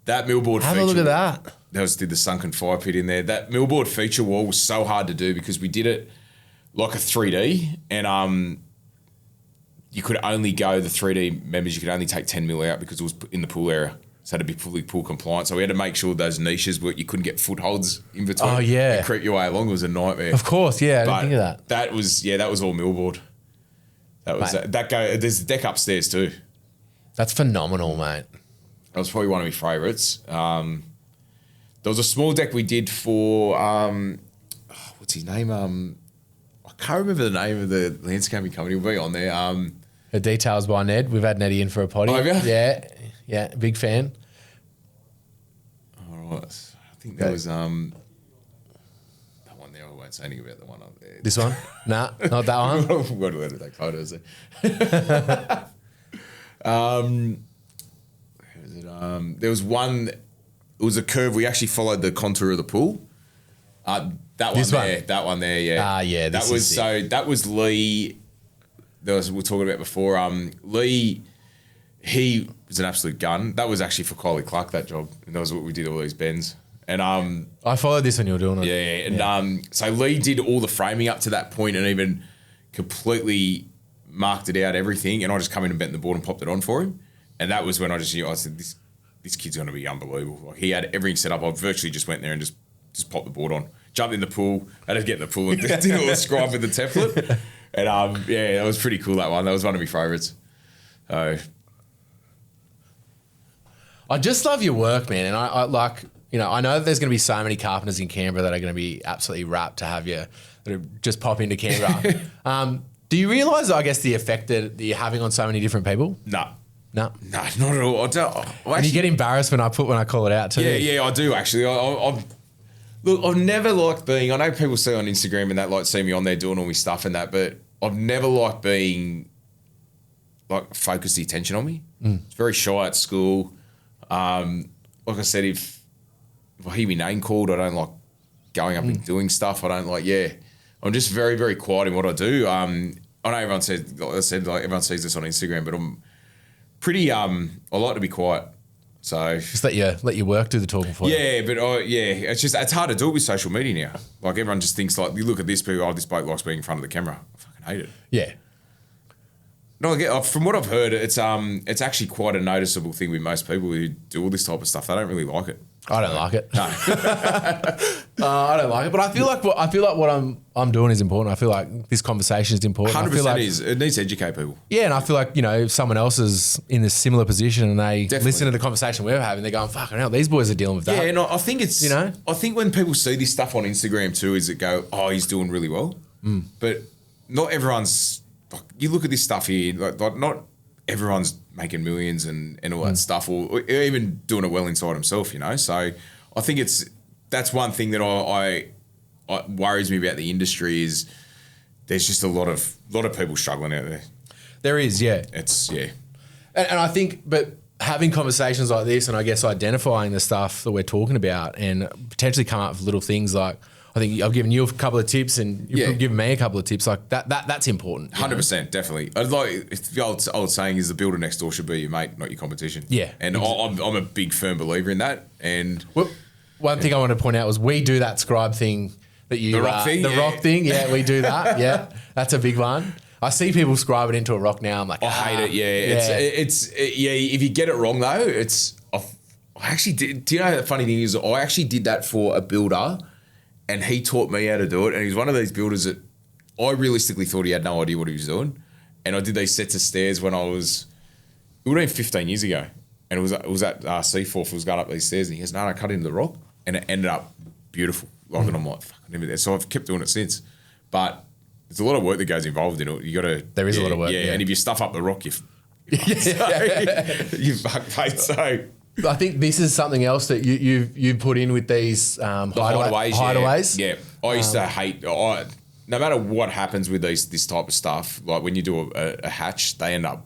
That millboard Have feature a look at that. Did the sunken fire pit in there. That millboard feature wall was so hard to do because we did it like a 3D, and you could only go the 3D members. You could only take 10 mil out because it was in the pool area, so it had to be fully pool compliant. So we had to make sure those niches where you couldn't get footholds in between. Oh, yeah. And creep your way along. It was a nightmare. Of course, yeah. I didn't think of that. That was all millboard. That was that go. There's a deck upstairs too. That's phenomenal, mate. That was probably one of my favourites. There was a small deck we did for what's his name? I can't remember the name of the landscaping company. We'll be on there. The details by Ned. We've had Neddy in for a potty. Oh, have you? Yeah, big fan. All right. I think there was that one there. I won't say anything about the one up there. This one? Nah, not that one. We've got to let her take photos there. There was one. It was a curve. We actually followed the contour of the pool. That one there. Yeah. Yeah. That was Lee. We were talking about before. Lee, he was an absolute gun. That was actually for Kylie Clark. That job, and that was what we did all these bends. And I followed this when you were doing it. Yeah. And so Lee did all the framing up to that point, and even completely marked it out, everything. And I just come in and bent the board and popped it on for him. And that was when I just knew. I said, this kid's going to be unbelievable. Like, he had everything set up. I virtually just went there and just popped the board on. Jumped in the pool. I had to get in the pool and did all the scribe with the template. And that was pretty cool, that one. That was one of my favourites. So I just love your work, man. And I like, I know that there's going to be so many carpenters in Canberra that are going to be absolutely rapt to have you that are just pop into Canberra. Do you realise, I guess, the effect that you're having on so many different people? No. No, not at all. I don't. And you get embarrassed when I call it out too. Yeah, I do actually. I've never liked being. I know people see on Instagram and that like see me on there doing all my stuff and that, but I've never liked being like focused the attention on me. It's very shy at school. Like I said, if I hear my name called, I don't like going up and doing stuff. I don't like. I'm just very, very quiet in what I do. I know everyone says, like I said, like everyone sees this on Instagram, but I'm pretty. I like to be quiet. So just let your work do the talking for you. Yeah, but it's hard to do it with social media now. Like everyone just thinks like you look at this people, this bloke likes being in front of the camera. I fucking hate it. Yeah. No, from what I've heard, it's actually quite a noticeable thing with most people who do all this type of stuff. They don't really like it. I don't like it. No. I don't like it, but I feel like what I'm doing is important. I feel like this conversation is important. 100% is. It needs to educate people. Yeah, and I feel like if someone else is in a similar position and they Definitely. listen to the conversation we're having, they're going, "Fucking hell, these boys are dealing with that." Yeah, and I think it's I think when people see this stuff on Instagram too, is it go, "Oh, he's doing really well," but not everyone's. Like, you look at this stuff here, like not everyone's making millions and all that stuff, or even doing it well inside himself, So I think that's one thing that I worries me about the industry is there's just a lot of people struggling out there. There is, yeah. And I think, but having conversations like this, and I guess identifying the stuff that we're talking about, and potentially come up with little things like, I think I've given you a couple of tips and you've given me a couple of tips. Like that's important. 100%, definitely. Like the old saying is the builder next door should be your mate, not your competition. Yeah. And I'm a big firm believer in that. And well, one thing I wanted to point out was we do that scribe thing that you... The rock thing? The Yeah. rock thing, yeah, we do that. Yeah, that's a big one. I see people scribe it into a rock now. I'm like, I hate it. Yeah. It's if you get it wrong though, it's... I actually did. Do you know the funny thing is I actually did that for a builder and he taught me how to do it. And he's one of these builders that I realistically thought he had no idea what he was doing. And I did these sets of stairs when it would have been 15 years ago. And it was at C4 was going up these stairs and he goes, no, cut into the rock. And it ended up beautiful. Like, and I'm like, fuck, I never did. So I've kept doing it since. But there's a lot of work that goes involved in it. You got to... There is a lot of work. Yeah. And if you stuff up the rock, you fuck, mate. So... I think this is something else that you put in with these hideaways. Yeah. I used to hate... no matter what happens with this type of stuff, like when you do a hatch, they end up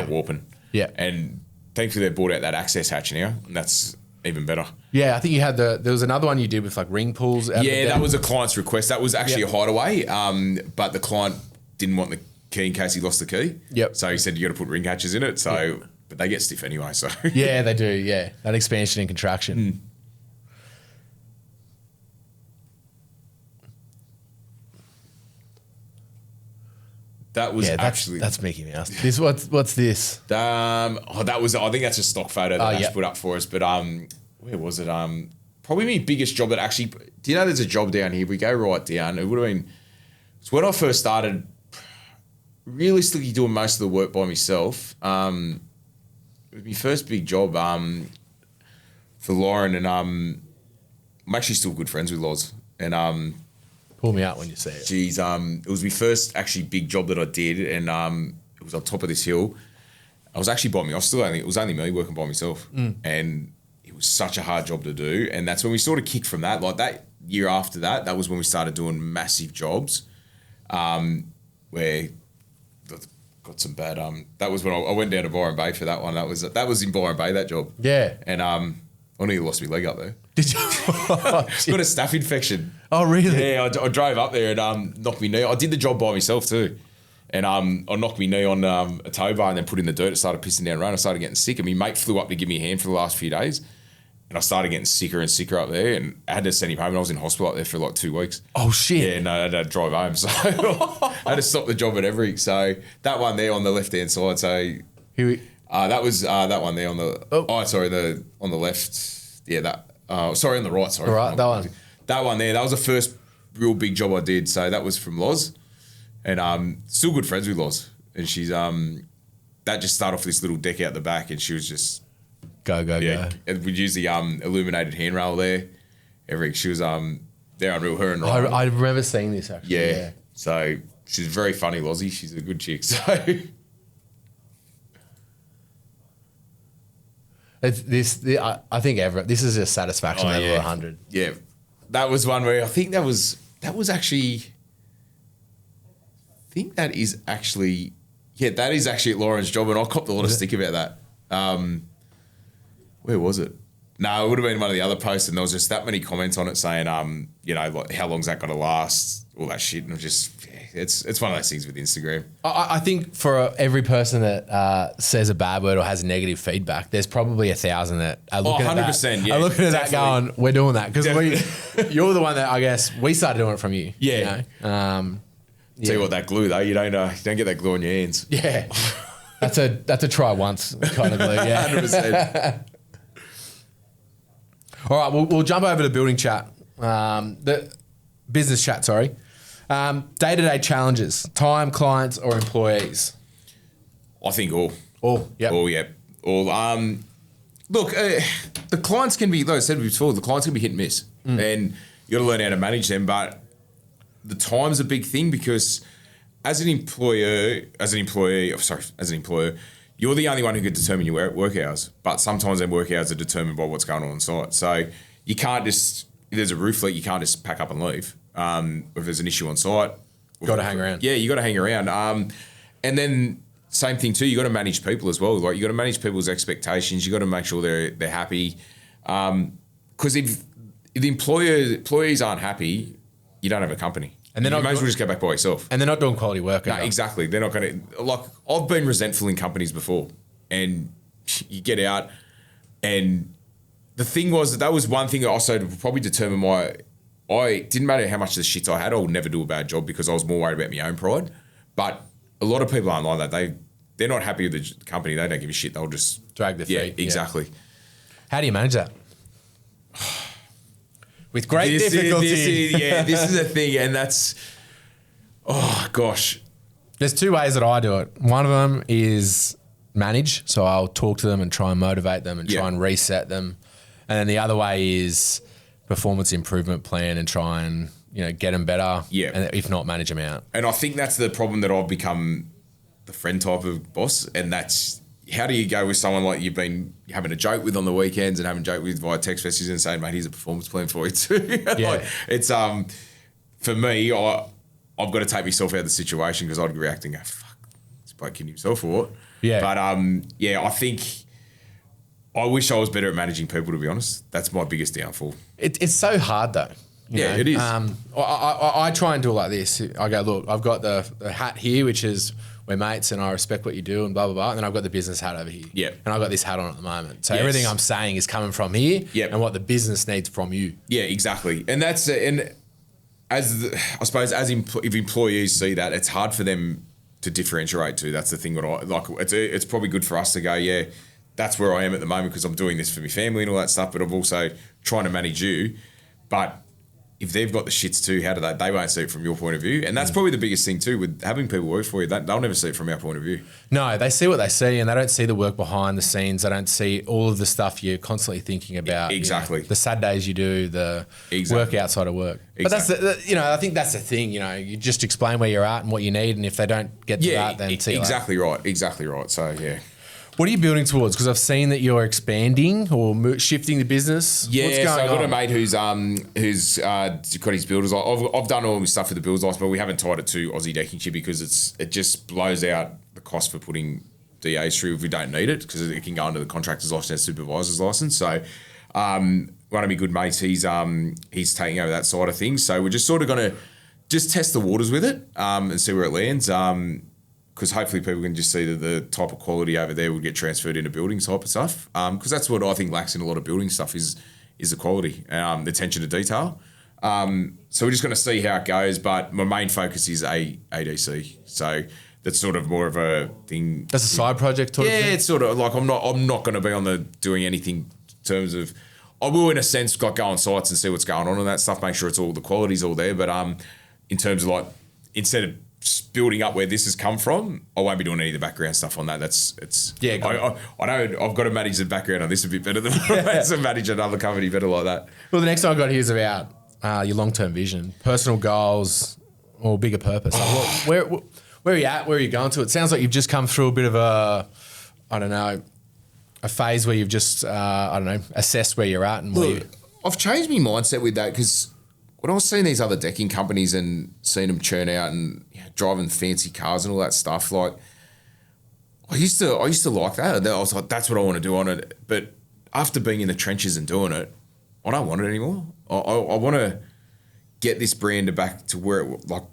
warping. Yeah. And thankfully they brought out that access hatch now, and that's even better. Yeah, I think you had there was another one you did with like ring pulls. Yeah, that was a client's request. That was actually a hideaway, but the client didn't want the key in case he lost the key. Yep. So he said you got to put ring hatches in it. So, but they get stiff anyway. So yeah, they do. Yeah, that expansion and contraction. That was that's Mickey Mouse. This what's this? That was, I think that's a stock photo that Ash put up for us. But where was it? Probably my biggest job that actually. Do you know there's a job down here? We go right down. It would have been. It's when I first started. Realistically, doing most of the work by myself. It was my first big job. For Lauren and I'm actually still good friends with Loz and Pull me out when you say it. Geez, it was my first actually big job that I did, and it was on top of this hill. I was actually by me. It was only me working by myself, and it was such a hard job to do. And that's when we sort of kicked from that. Like that year after that, that was when we started doing massive jobs, where got some bad. That was when I went down to Byron Bay for that one. That was in Byron Bay, that job. Yeah, and I nearly lost my leg up there. Did you? Got a staph infection. Oh, really? Yeah, I drove up there and knocked my knee. I did the job by myself too. And I knocked my knee on a tow bar and then put in the dirt. It started pissing down rain. I started getting sick. And my mate flew up to give me a hand for the last few days. And I started getting sicker and sicker up there. And I had to send him home. And I was in hospital up there for like 2 weeks. Oh, shit. Yeah, no, I had to drive home. So I had to stop the job at Everett. So that one there on the left-hand side. So that was that one there on the... on the left. Yeah, that... on the right, sorry. All right, that one. That one there, that was the first real big job I did. So that was from Loz. And still good friends with Loz. And she's, that just started off this little deck out the back and she was just... Go. And we'd use the illuminated handrail there. She was there unreal, her and Ryan. I remember seeing this actually. Yeah. So she's very funny, Lozzie. She's a good chick. So... I think this is a satisfaction level of 100. Yeah, that was one where I think that was actually. I think that is actually at Lauren's job, and I copped a lot of stick about that. Where was it? No, it would have been one of the other posts, and there was just that many comments on it saying, like how long's that got to last, all that shit, and it's one of those things with Instagram. I think for every person that says a bad word or has negative feedback, there's probably 1,000 that are looking at that. 100%, yeah. Are looking at that definitely. going, we're doing that. Because you're the one that I guess we started doing it from you. Yeah. You know? Tell you what, that glue though, you don't get that glue on your hands. Yeah. That's a try once kind of glue, yeah. 100%. All right, we'll jump over to building chat. The business chat, sorry. Day-to-day challenges, time, clients, or employees? I think all. All, yep. All, yeah. All. Look, the clients can be, like I said before, the clients can be hit and miss. And you got to learn how to manage them. But the time's a big thing because as an employer, you're the only one who can determine your work hours. But sometimes them work hours are determined by what's going on site. So you can't just, if there's a roof leak, you can't just pack up and leave. If there's an issue on site. Got to hang around. Yeah, you got to hang around. And then same thing too, you got to manage people as well. Like you got to manage people's expectations. You got to make sure they're happy. Because if if the employees aren't happy, you don't have a company. And then you may as well just go back by yourself. And they're not doing quality work. No, either. exactly. They're not going to, like, I've been resentful in companies before, and you get out, and the thing was that was one thing that also probably determined it didn't matter how much of the shit I had, I would never do a bad job because I was more worried about my own pride. But a lot of people aren't like that. They're not happy with the company. They don't give a shit. They'll just Drag their feet. Yeah, exactly. How do you manage that? With great difficulty. This is a thing, and that's, oh gosh. There's two ways that I do it. One of them is manage. So I'll talk to them and try and motivate them and try and reset them. And then the other way is performance improvement plan and try and, get them better. Yeah. And if not, manage them out. And I think that's the problem that I've become the friend type of boss. And that's, how do you go with someone like you've been having a joke with on the weekends and having a joke with via text messages and saying, mate, here's a performance plan for you too. Yeah. It's, for me, I've got to take myself out of the situation because I'd react and go, fuck, this bloke kidding himself or what? Yeah. But, I think I wish I was better at managing people, to be honest. That's my biggest downfall. It's so hard though. It is. I try and do it like this. I go, look, I've got the hat here, which is we're mates and I respect what you do and blah, blah, blah. And then I've got the business hat over here. Yeah. And I've got this hat on at the moment. So Yes. everything I'm saying is coming from here Yep. and what the business needs from you. Yeah, exactly. And that's, and I suppose if employees see that, it's hard for them to differentiate too. That's the thing that I like. It's probably good for us to go, yeah, that's where I am at the moment because I'm doing this for my family and all that stuff, but I'm also trying to manage you. But if they've got the shits too, how do they won't see it from your point of view. And that's probably the biggest thing too with having people work for you. They'll never see it from our point of view. No, they see what they see and they don't see the work behind the scenes. They don't see all of the stuff you're constantly thinking about. Exactly. The sad days you do, the work outside of work. But that's, I think that's the thing, you just explain where you're at and what you need. And if they don't get to that, then see you later. Exactly right. So, yeah. What are you building towards? Because I've seen that you're expanding or shifting the business. Yeah, What's going so I've got on? a mate who's got his builders. I've done all my stuff for the builders license, but we haven't tied it to Aussie Decking Chippy because it just blows out the cost for putting DAs through if we don't need it because it can go under the contractor's license and supervisor's license. So one of my good mates, he's taking over that side of things. So we're just sort of going to just test the waters with it and see where it lands. Because hopefully people can just see that the type of quality over there would get transferred into building type of stuff. Because that's what I think lacks in a lot of building stuff is the quality, the attention to detail. So we're just going to see how it goes. But my main focus is ADC. So that's sort of more of a thing. That's a side project sort of thing? Yeah, it's sort of like I'm not going to be on the doing anything in terms of. I will in a sense like go on sites and see what's going on and that stuff. Make sure it's all the quality's all there. But in terms of like instead of building up where this has come from, I won't be doing any of the background stuff on that. I know I've got to manage the background on this a bit better than to manage another company better like that. Well, the next one I got here is about your long-term vision, personal goals, or bigger purpose. Like where are you at? Where are you going to? It sounds like you've just come through a bit of a phase where you've just, assessed where you're at and where you... I've changed my mindset with that because when I was seeing these other decking companies and seeing them churn out and driving fancy cars and all that stuff, like I used to like that. I was like, that's what I want to do on it. But after being in the trenches and doing it, I don't want it anymore. I want to get this brand back to where it like.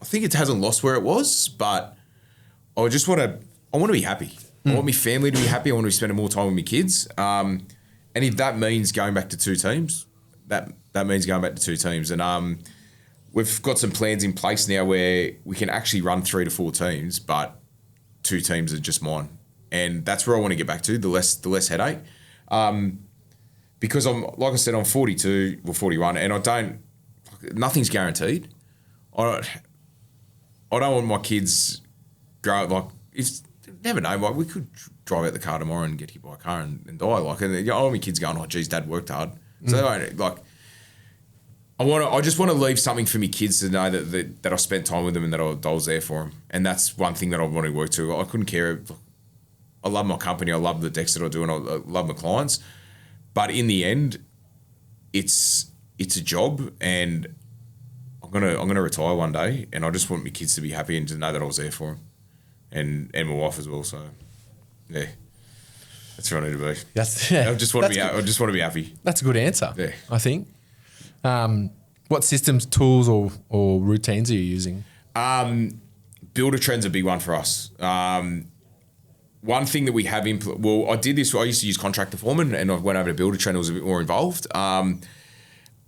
I think it hasn't lost where it was, but I want to be happy. I want my family to be happy. I want to be spending more time with my kids. And if that means going back to two teams, that means going back to two teams. And we've got some plans in place now where we can actually run 3 to 4 teams, but 2 teams are just mine. And that's where I want to get back to, the less headache. Because like I said, I'm 42 or 41 and nothing's guaranteed. I don't want my kids grow up like, never know, like we could drive out the car tomorrow and get hit by a car and die. Like, and I want my kids going, oh, geez, Dad worked hard. So like, I just want to leave something for my kids to know that I spent time with them and that I was there for them. And that's one thing that I want to work to. I couldn't care. I love my company. I love the decks that I do and I love my clients. But in the end, it's a job and I'm gonna retire one day and I just want my kids to be happy and to know that I was there for them. And my wife as well. So, yeah, that's where I need to be. I just want to be happy. That's a good answer. Yeah. I think. What systems, tools, or routines are you using? Builder trend's a big one for us. One thing that we have I did this. I used to use Contractor Foreman, and I went over to Builder Trend. I was a bit more involved.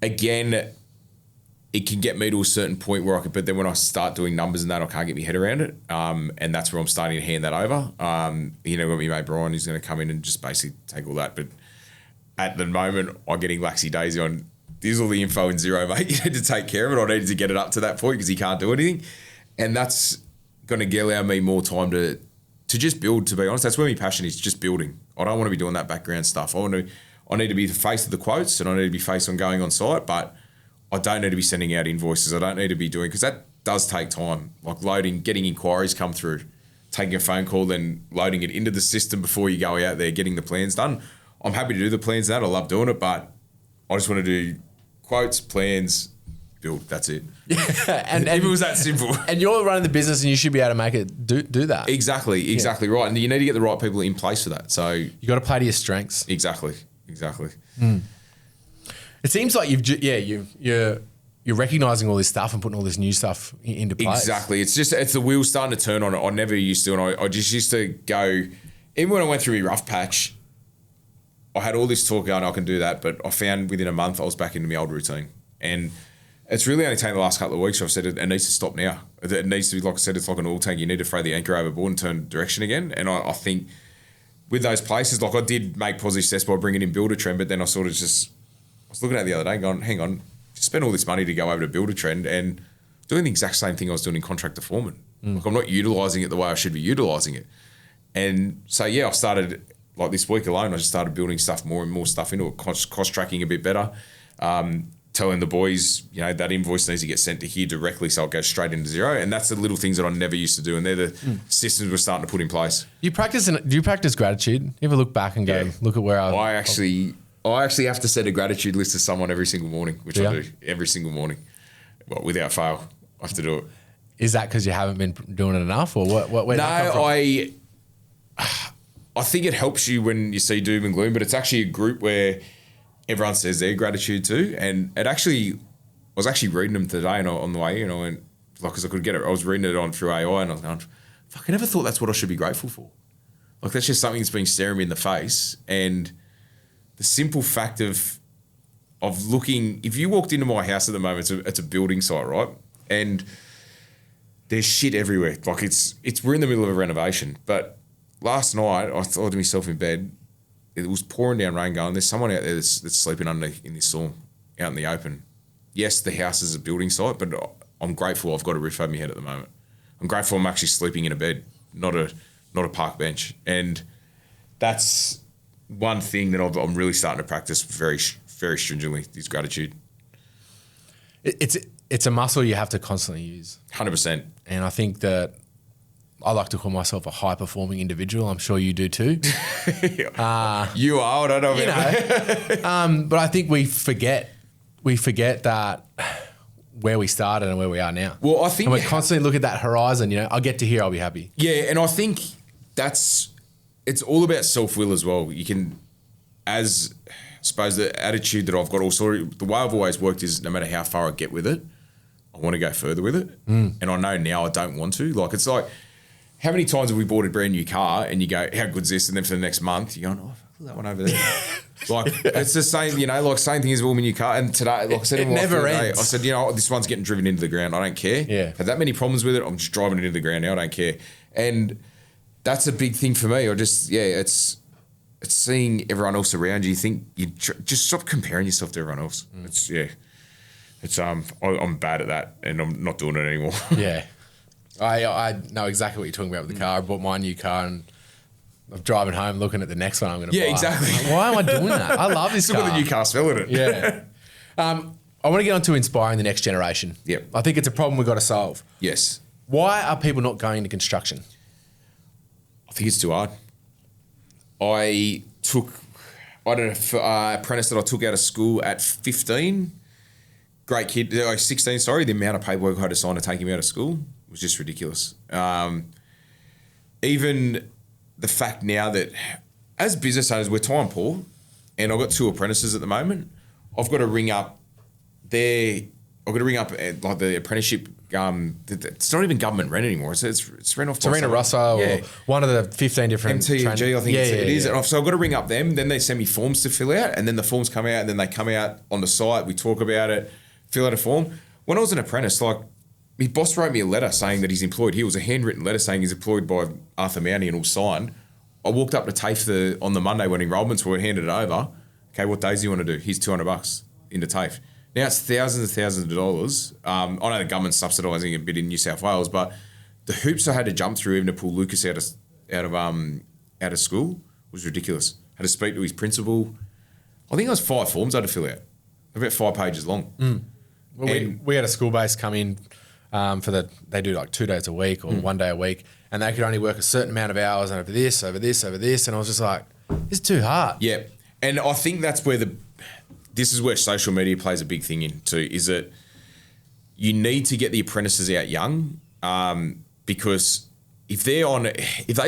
Again, it can get me to a certain point where but then when I start doing numbers and that, I can't get my head around it. And that's where I'm starting to hand that over. When we made Brian, he's going to come in and just basically take all that. But at the moment, I'm getting laxy daisy on. There's all the info in Xero, mate. You need to take care of it. I needed to get it up to that point because he can't do anything. And that's going to allow me more time to just build, to be honest. That's where my passion is, just building. I don't want to be doing that background stuff. I need to be the face of the quotes, and I need to be face on going on site, but I don't need to be sending out invoices. I don't need to be doing, because that does take time, like loading, getting inquiries come through, taking a phone call, then loading it into the system before you go out there, getting the plans done. I'm happy to do the plans and that. I love doing it, but I just want to do quotes, plans, build. That's it. and if it was that simple. And you're running the business, and you should be able to make it do that. Exactly right. And you need to get the right people in place for that. So you got to play to your strengths. Exactly. It seems like you're recognizing all this stuff and putting all this new stuff into place. Exactly. It's the wheels starting to turn on it. I never used to, and I just used to go. Even when I went through my rough patch, I had all this talk going, I can do that, but I found within a month I was back into my old routine. And it's really only taken the last couple of weeks where I've said it needs to stop now. It needs to be, like I said, it's like an oil tank. You need to throw the anchor overboard and turn direction again. And I think with those places, like I did make positive steps by bringing in Builder Trend, but then I sort of just, I was looking at it the other day and going, hang on, just spend all this money to go over to Builder Trend and doing the exact same thing I was doing in Contractor Foreman. Like I'm not utilising it the way I should be utilising it. And so, I started, like this week alone, I just started building stuff, more and more stuff into it, cost tracking a bit better, telling the boys, that invoice needs to get sent to here directly so it goes straight into Xero. And that's the little things that I never used to do. And they're the systems we're starting to put in place. Do you practice gratitude? You ever look back and go, look at where I actually have to set a gratitude list to someone every single morning, which I do every single morning. Well, without fail, I have to do it. Is that because you haven't been doing it enough, or what? Where no, I think it helps you when you see doom and gloom, but it's actually a group where everyone says their gratitude too. And I was actually reading them today and on the way in, I went, because I could get it. I was reading it on through AI and I was going, fuck, I never thought that's what I should be grateful for. Like that's just something that's been staring me in the face. And the simple fact of looking, if you walked into my house at the moment, it's a building site, right? And there's shit everywhere. Like we're in the middle of a renovation. But last night I thought to myself in bed, it was pouring down rain going, there's someone out there that's sleeping in this storm out in the open. Yes, the house is a building site, but I'm grateful I've got a roof over my head at the moment. I'm grateful I'm actually sleeping in a bed, not a park bench. And that's one thing that I'm really starting to practice very, very stringently, is gratitude. It's a muscle you have to constantly use. 100%. And I think that I like to call myself a high-performing individual. I'm sure you do too. You are. I don't know. But I think we forget that where we started and where we are now. Well, I think and we constantly look at that horizon. I'll get to here, I'll be happy. Yeah, and I think it's all about self-will as well. You can, as I suppose the attitude that I've got, also the way I've always worked is no matter how far I get with it, I want to go further with it. And I know now I don't want to. Like it's like, how many times have we bought a brand new car and you go, how good's this? And then for the next month, you're going, that one over there. Like, it's the same, like same thing as a new car. And today, like I said, it never ends. I said, this one's getting driven into the ground. I don't care. Yeah. Had that many problems with it, I'm just driving it into the ground now. I don't care. And that's a big thing for me. It's seeing everyone else around you. You think just stop comparing yourself to everyone else. I'm bad at that and I'm not doing it anymore. Yeah. I know exactly what you're talking about with the car. I bought my new car and I'm driving home looking at the next one I'm going to buy. Yeah, exactly. Like, why am I doing that? I love this car. Still got the new car smell in it. Yeah. I want to get on to inspiring the next generation. Yep. I think it's a problem we've got to solve. Yes. Why are people not going into construction? I think it's too hard. I had an apprentice that I took out of school at 15. Great kid, 16, sorry. The amount of paperwork I had to sign to take him out of school was just ridiculous. Even the fact now that as business owners, we're time poor, and I've got 2 apprentices at the moment. I've got to ring up I've got to ring up like the apprenticeship. It's not even government rent anymore. It's rent off. Serena Russell, or one of the 15 different MTG, I think it is. Yeah. And so I've got to ring up them. Then they send me forms to fill out, and then the forms come out, and then they come out on the site. We talk about it, fill out a form. When I was an apprentice, like my boss wrote me a letter saying that he's employed here. It was a handwritten letter saying he's employed by Arthur Mounty and all signed. I walked up to TAFE on the Monday when enrolments were handed it over. Okay, what days do you want to do? Here's $200 into TAFE. Now it's thousands and thousands of dollars. I know the government's subsidising a bit in New South Wales, but the hoops I had to jump through even to pull Lucas out of school was ridiculous. Had to speak to his principal. I think it was 5 forms I had to fill out, about 5 pages long. Well, we had a school base come in they do like 2 days a week or 1 day a week, and they could only work a certain amount of hours over this, and I was just like, it's too hard. Yeah, and I think that's where this is where social media plays a big thing in too, is that you need to get the apprentices out young, because if they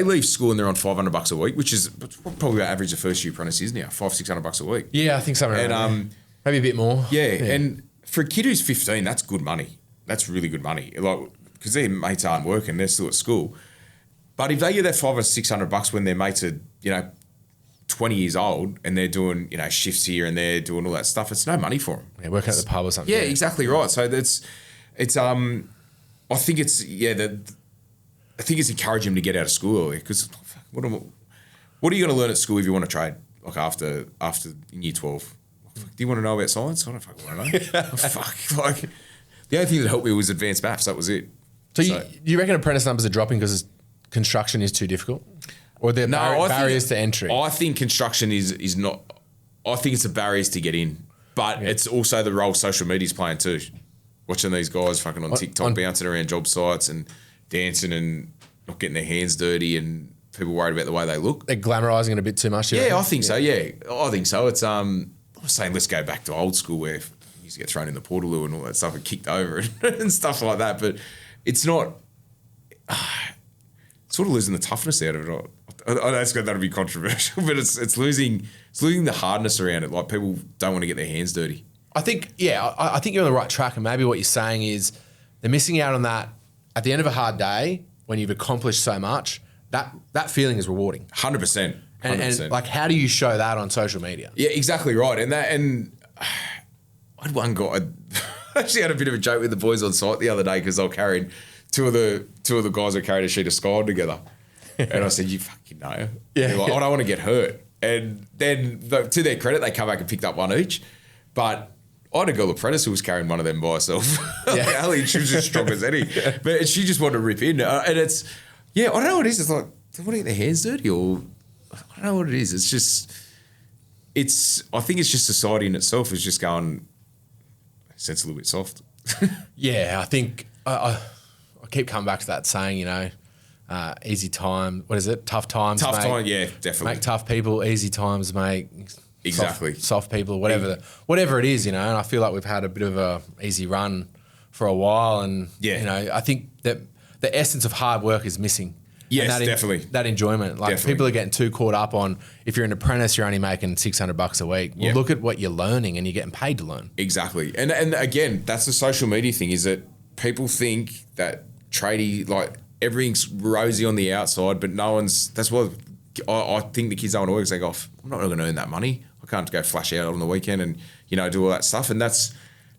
leave school and they're on $500 a week, which is probably the average of first year apprentice is now, $500-600 a week. Yeah, I think something around maybe a bit more. Yeah, and for a kid who's 15, that's good money. That's really good money. Like, because their mates aren't working, they're still at school. But if they get that $500 or $600 when their mates are, 20 years old and they're doing, shifts here and they're doing all that stuff, it's no money for them. Yeah, working at the pub or something. Yeah, exactly right. So I think it's encouraging them to get out of school early, because what are you going to learn at school if you want to trade? Like after in year 12, do you want to know about science? I don't fucking want to know. Fuck, the only thing that helped me was advanced maths. That was it. So you reckon apprentice numbers are dropping because construction is too difficult? Or there are barriers to entry? I think construction is not. I think it's the barriers to get in, but it's also the role social media's playing too. Watching these guys fucking on TikTok bouncing around job sites and dancing and not getting their hands dirty, and people worried about the way they look. They're glamorising it a bit too much. Yeah, I think so. Yeah, I think so. It's I'm saying let's go back to old school where you used to get thrown in the portaloo and all that stuff and kicked over and stuff like that. But it's not. Sort of losing the toughness out of it. I know that'll be controversial, but it's losing the hardness around it. Like, people don't want to get their hands dirty. I think you're on the right track, and maybe what you're saying is they're missing out on that at the end of a hard day when you've accomplished so much. That feeling is rewarding. 100%. And like, how do you show that on social media? Yeah, exactly right. And I had one guy. I actually had a bit of a joke with the boys on site the other day because they were carrying two of the guys were carrying a sheet of skyline together. And I said, you fucking know. Yeah. Like, I don't want to get hurt. And then, to their credit, they come back and picked up one each. But I had a girl apprentice who was carrying one of them by herself. Yeah. Ali, she was as strong as any. Yeah. But she just wanted to rip in. And it's, I don't know what it is. It's like, they want to get their hands dirty, or I don't know what it is. It's just, I think it's just society in itself is just going, sense a little bit soft. Yeah, I think, I keep coming back to that saying, easy time. What is it? Tough times. Tough time, yeah, definitely. Make tough people. Easy times make exactly soft people. Whatever it is, And I feel like we've had a bit of a easy run for a while, and I think that the essence of hard work is missing. Yes, definitely. That enjoyment. Like, definitely. People are getting too caught up on, if you're an apprentice, you're only making $600 a week. Well, look at what you're learning, and you're getting paid to learn. Exactly. And again, that's the social media thing, is that people think that tradie, like, everything's rosy on the outside, but that's what I think the kids don't want to work. They go, I'm not going to earn that money. I can't go flash out on the weekend and, do all that stuff. And that's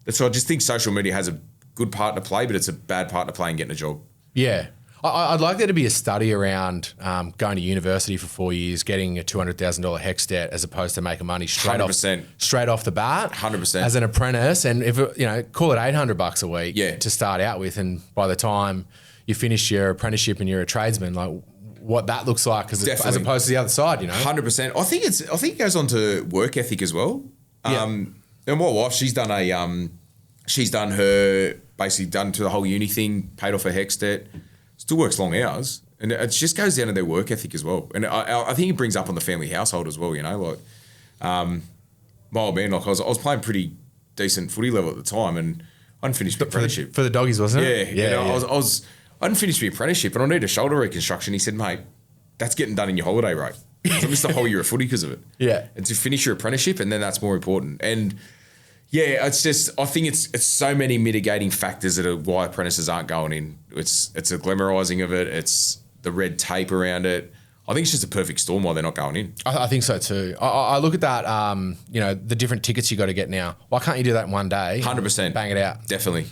why I just think social media has a good part to play, but it's a bad part to play in getting a job. Yeah. I'd like there to be a study around going to university for 4 years, getting a $200,000 HECS debt, as opposed to making money straight off the bat. 100%. As an apprentice, and if call it $800 a week to start out with, and by the time you finish your apprenticeship and you're a tradesman, like, what that looks like as opposed to the other side, 100%. I think it goes on to work ethic as well. And my wife, she's done to the whole uni thing, paid off her HECS debt. Still works long hours, and it just goes down to their work ethic as well. And I think it brings up on the family household as well. My old man, like, I was playing pretty decent footy level at the time, and I hadn't finished my apprenticeship for the doggies, wasn't it? Yeah. I hadn't finished my apprenticeship, and I needed a shoulder reconstruction. He said, mate, that's getting done in your holiday rate. So I missed the whole year of footy because of it. Yeah, and to finish your apprenticeship, and then that's more important. And Yeah, it's just I think it's so many mitigating factors that are why apprentices aren't going in. It's a glamorising of it. It's the red tape around it. I think it's just a perfect storm why they're not going in. I think so too. I look at that, the different tickets you got to get now. Why can't you do that in one day? 100%. Bang it out. Definitely.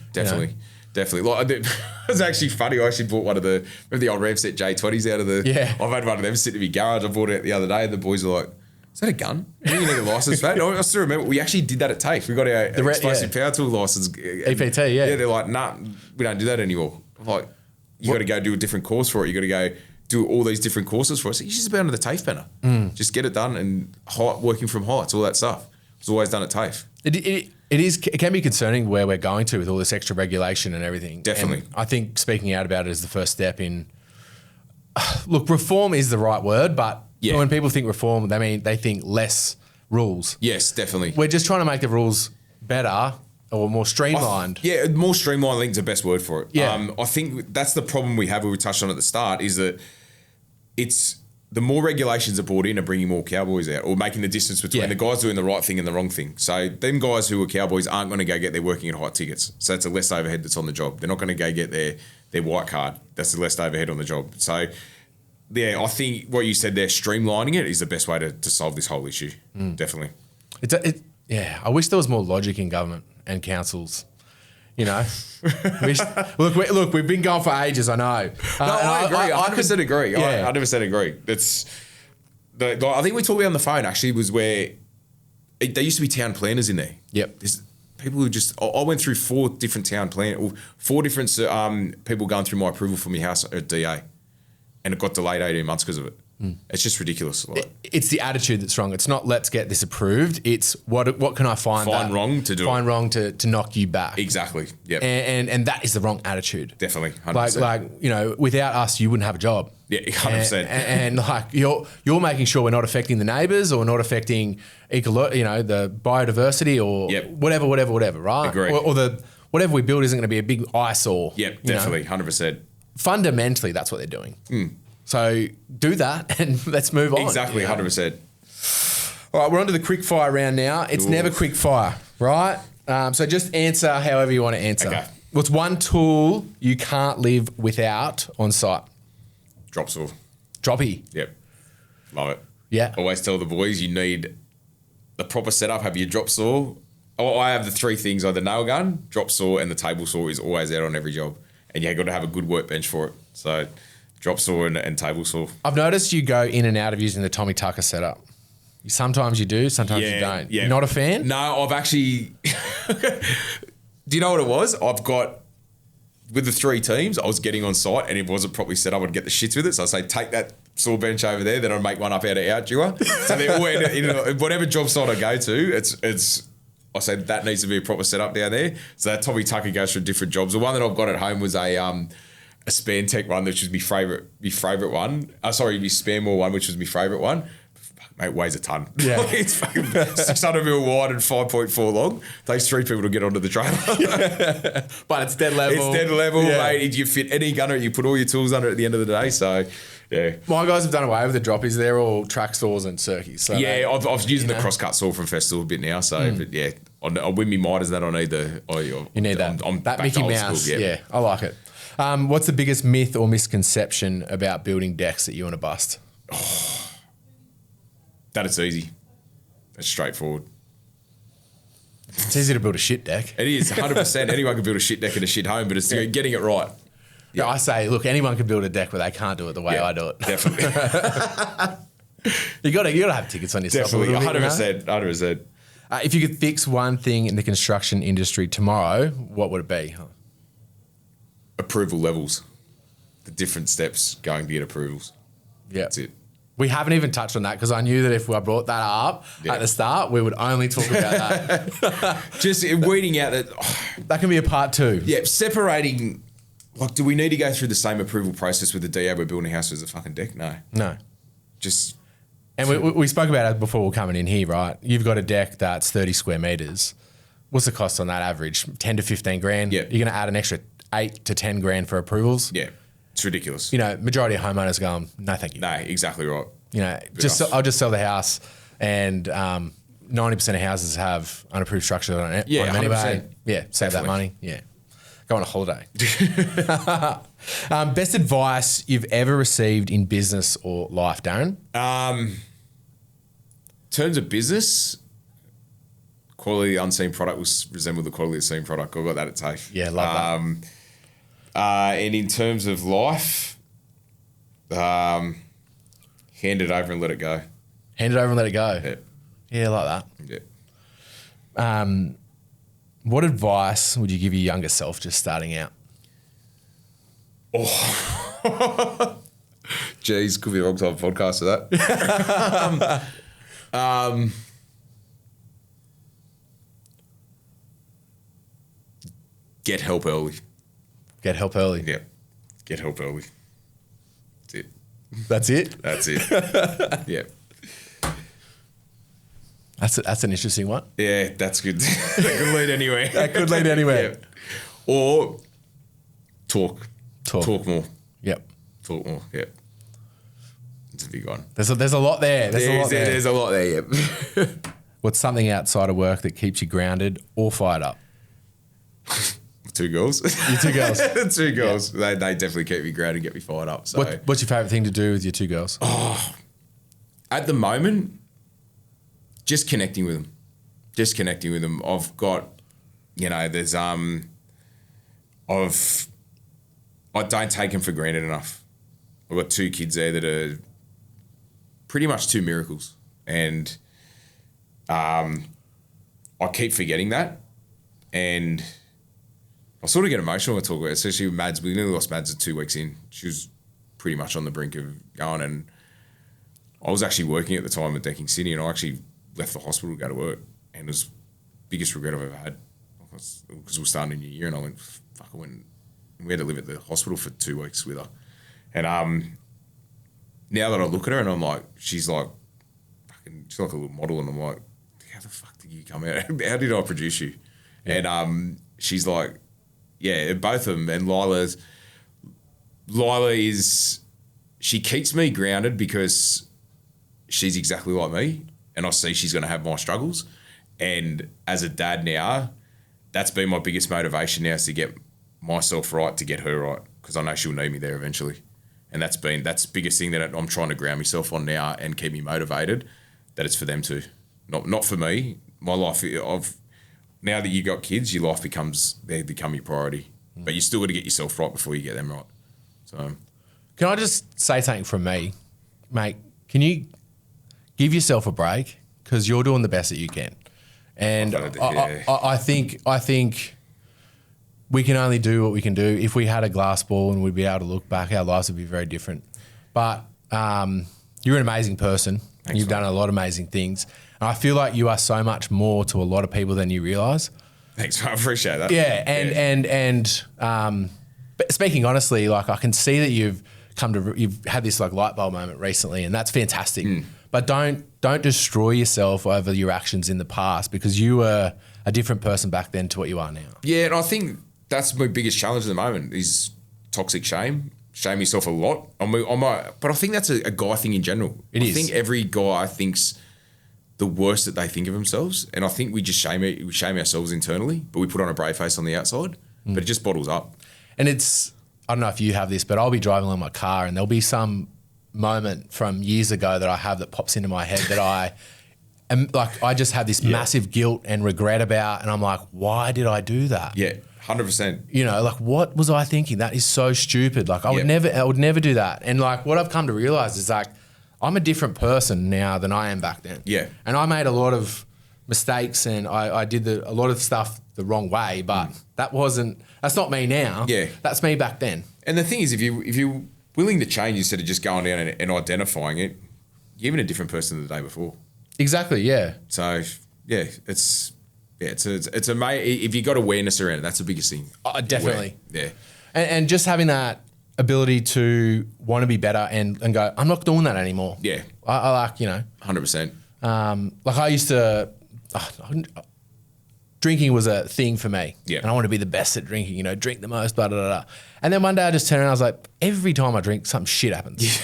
Like, it was actually funny. I actually bought one of remember the old Ramset J20s out of the. Yeah. I've had one of them sitting in my garage. I bought it the other day, and the boys were like, "Is that a gun? You need a license for that?" No, I still remember we actually did that at TAFE. We got our explosive power tool license. EPT, yeah. Yeah, they're like, "Nah, we don't do that anymore." I'm like, you got to go do a different course for it. You got to go do all these different courses for it. So you just be under the TAFE banner. Just get it done and working from heights, all that stuff. It's always done at TAFE. It can be concerning where we're going to with all this extra regulation and everything. Definitely. And I think speaking out about it is the first step in. Look, reform is the right word, but when people think reform, they think less rules. Yes, definitely. We're just trying to make the rules better or more streamlined. More streamlined, I think is the best word for it. Yeah. I think that's the problem we have, we touched on at the start, is that it's the more regulations are brought in are bringing more cowboys out or making the distance between the guys doing the right thing and the wrong thing. So them guys who are cowboys aren't going to go get their working at height tickets. So it's a less overhead that's on the job. They're not going to go get their white card. That's the less overhead on the job. So I think what you said there, streamlining it is the best way to solve this whole issue. Definitely. I wish there was more logic in government and councils. Look, we've been going for ages. I know. No, I agree. I 100% agree. Yeah. I 100% agree. I think we talked about on the phone actually was where there used to be town planners in there. Yep. There's people who I went through 4 different four different people going through my approval for my house at DA, and it got delayed 18 months because of it. It's just ridiculous. It's the attitude that's wrong. It's not let's get this approved. It's what can I find wrong to do? Find wrong to knock you back. Exactly. Yep. And that is the wrong attitude. Definitely. 100%. Like without us, you wouldn't have a job. Yeah, 100%. And like you're making sure we're not affecting the neighbours or not affecting the biodiversity or whatever, right? Agree. Or the whatever we build isn't going to be a big eyesore. Yep, definitely, 100%. Fundamentally, that's what they're doing. So do that and let's move on. Exactly, 100%. All right, we're on to the quick fire round now. It's never quick fire, right? So just answer however you want to answer. Okay. What's one tool you can't live without on site? Drop saw. Droppy. Yep. Love it. Yeah. Always tell the boys you need the proper setup, have your drop saw. I have the 3 things, the nail gun, drop saw, and the table saw is always out on every job. And you've got to have a good workbench for it. So drop saw and table saw. I've noticed you go in and out of using the Tommy Tucker setup. Sometimes you do, sometimes you don't. Yeah. Not a fan? No, I've actually... Do you know what it was? I've got... With the 3 teams, I was getting on site and it wasn't properly set up. I'd get the shits with it. So I'd say, take that saw bench over there, then I'd make one up out of our dewar. So they're all in whatever job site I go to, it's I say that needs to be a proper setup down there. So that Tommy Tucker goes for different jobs. The one that I've got at home was a Spantech one, which was my favourite one. My Spanmore one, which was my favourite one. Mate, weighs a ton. Yeah. It's fucking 600 mil wide and 5.4 long. Takes 3 people to get onto the trailer. But it's dead level. It's dead level, mate. You fit any gunner, you put all your tools under it at the end of the day. So, yeah. My guys have done away with the droppies. They're all track saws and circuits. So I was using the crosscut saw from Festival a bit now. So, but yeah, I win me miters that I need the... You need that. I'm that back Mickey to old Mouse. school, Yeah, I like it. What's the biggest myth or misconception about building decks that you want to bust? That it's easy. It's straightforward. It's easy to build a shit deck. It is, 100%. Anyone can build a shit deck and a shit home, but it's getting it right. Yeah. I say, look, anyone can build a deck, but they can't do it the way I do it. Definitely. you got to have tickets on yourself. Definitely, a little bit, 100%. If you could fix one thing in the construction industry tomorrow, what would it be? Approval levels. The different steps going to get approvals. Yeah. That's it. We haven't even touched on that because I knew that if I brought that up at the start, we would only talk about that. Just weeding out that... that can be a part 2. Yeah, separating... Like, do we need to go through the same approval process with the DA we're building a house as a fucking deck? No. Just... And we spoke about it before we're coming in here, right? You've got a deck that's 30 square metres. What's the cost on that average? 10 to 15 grand? Yeah. You're going to add an extra 8 to 10 grand for approvals? Yeah. It's ridiculous. Majority of homeowners going, no, thank you. No, exactly right. I'll just sell the house and 90% of houses have unapproved structure on it. Yeah, on them anyway. 100%. Yeah, save that Definitely. money. Yeah. Go on a holiday. Best advice you've ever received in business or life, Darren? In terms of business, quality of the unseen product will resemble the quality of the seen product. I got that at TAFE. Yeah, love that. And in terms of life, hand it over and let it go. Hand it over and let it go. Yeah. Yeah, I like that. Yeah. What advice would you give your younger self just starting out? Geez, could be a long time podcast for that. Get help early. Get help early. Yeah. Get help early. That's it. That's it? That's it. Yeah. That's an interesting one. Yeah, that's good. That could lead anywhere. That could lead anywhere. Yeah. Or talk. Talk. Talk more. Yep. Talk more. Yeah. It's a big one. There's a lot there. There's a lot there, yeah. What's something outside of work that keeps you grounded or fired up? Two girls. Your two girls. Two girls. Yeah. They definitely keep me grounded and get me fired up. So What's your favourite thing to do with your two girls? at the moment, just connecting with them. Just connecting with them. I've got, there's I don't take them for granted enough. I've got two kids there that are pretty much two miracles. And I keep forgetting that. And I sort of get emotional when I talk about it, especially with Mads. We nearly lost Mads at 2 weeks in. She was pretty much on the brink of going. And I was actually working at the time at Decking City, and I actually left the hospital to go to work. And it was the biggest regret I've ever had, because we were starting a new year, and I went, fuck, we had to live at the hospital for 2 weeks with her. And now that I look at her and I'm like, she's like a little model, and I'm like, how the fuck did you come out? How did I produce you? Yeah. And she's like, yeah, both of them. And Lila is, she keeps me grounded because she's exactly like me, and I see she's going to have my struggles. And as a dad now, that's been my biggest motivation now, is to get myself right to get her right, because I know she'll need me there eventually. And that's the biggest thing that I'm trying to ground myself on now and keep me motivated, that it's for them too. Not for me. My life, now that you got kids, your life they become your priority. But you still got to get yourself right before you get them right. So, Can I just say something from me? Mate, can you give yourself a break? Because you're doing the best that you can. And I think we can only do what we can do. If we had a glass ball and we'd be able to look back, our lives would be very different. But you're an amazing person. Thanks, You've done a lot of amazing things. And I feel like you are so much more to a lot of people than you realise. thanks, I appreciate that. Yeah, but speaking honestly, like, I can see that you've had this like light bulb moment recently, and that's fantastic. But don't destroy yourself over your actions in the past, because you were a different person back then to what you are now. Yeah, and I think that's my biggest challenge at the moment is toxic shame. Shame yourself a lot. But I think that's a guy thing in general. I think every guy thinks the worst that they think of themselves, and I think we just shame ourselves internally, but we put on a brave face on the outside. But it just bottles up. And I don't know if you have this, but I'll be driving along my car and there'll be some moment from years ago that I have that pops into my head that I just have this massive guilt and regret about, and I'm like, why did I do that? Yeah, 100%. Like, what was I thinking? That is so stupid. Like, I would never do that. And like, what I've come to realize is like, I'm a different person now than I am back then. Yeah. And I made a lot of mistakes, and I did a lot of stuff the wrong way, but that's not me now. Yeah. That's me back then. And the thing is, if you're willing to change instead of just going down and identifying it, you're even a different person than the day before. Exactly, yeah. So, yeah, it's if you got awareness around it, that's the biggest thing. Definitely. Yeah. And just having that ability to want to be better and go, I'm not doing that anymore. Yeah. I like, 100%. like I used to, drinking was a thing for me. Yeah. And I want to be the best at drinking, drink the most, blah, blah, blah. And then one day I just turned around and I was like, every time I drink, something shit happens.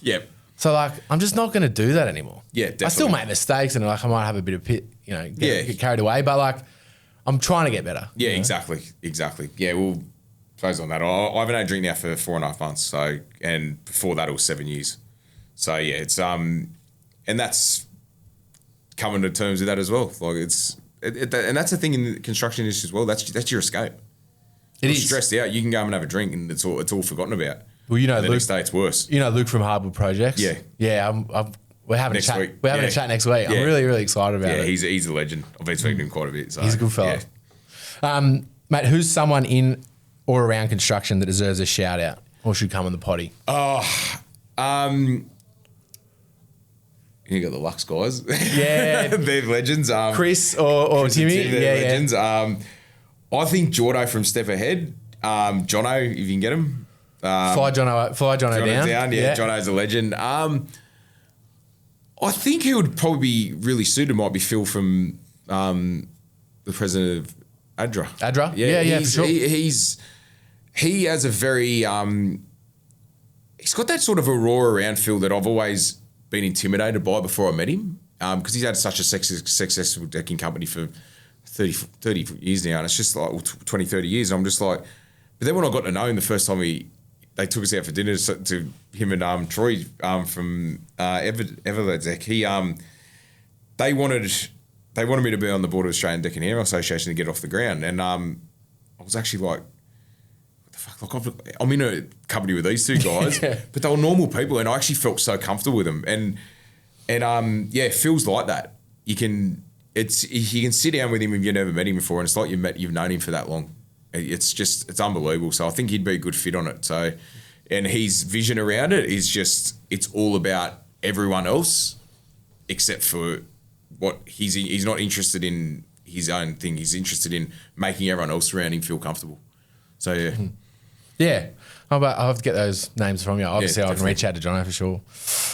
Yep. So like, I'm just not going to do that anymore. Yeah, I still definitely. make mistakes and like I might have a bit of get carried away, but like I'm trying to get better. Yeah, you know? exactly. Yeah, well, close on that. I haven't had a drink now for 4.5 months. So, and before that, it was 7 years. So yeah, it's and that's coming to terms with that as well. Like and that's the thing in the construction industry as well. That's your escape. It You're is. stressed out. You can go and have a drink, and it's all forgotten about. Well, you know, And the Luke, next day it's worse. you know Luke from Hardwood Projects. Yeah. We're having Next a chat. week. We're having a Yeah. chat next week. I'm Yeah. really, really excited about Yeah, it. he's a legend. I've been speaking to him quite a bit. So He's a good fella. yeah. Mate, who's someone in or around construction that deserves a shout out or should come on the potty? You got the Lux guys. Yeah. They're legends. Chris or Chris and Timmy? Tim, they're Yeah, legends. I think Jordo from Step Ahead. Jono, if you can get him. Fly Jono Jono's down. Yeah, Jono's a legend. I think he would probably be really suited. Might be Phil from the president of ADRA. ADRA? Yeah, for sure. He has a very he's got that sort of aurora around Phil that I've always been intimidated by before I met him, because he's had such a successful decking company for 30 years now, and it's just like 20, 30 years, and I'm just like, but then when I got to know him the first time they took us out for dinner to him and Troy from Everled's, they wanted me to be on the board of Australian Deck and Hair Association to get off the ground, and I was actually like, what the fuck? Like I'm in a company with these two guys, Yeah. but they were normal people, and I actually felt so comfortable with them, and Phil's like that. You can sit down with him if you've never met him before, and it's like you've known him for that long. It's unbelievable. So I think he'd be a good fit on it. So, and his vision around it is just, it's all about everyone else except for what he's not interested in his own thing. He's interested in making everyone else around him feel comfortable. So yeah. Yeah. I'll have to get those names from you. Obviously, I can definitely. reach out to Jono for sure.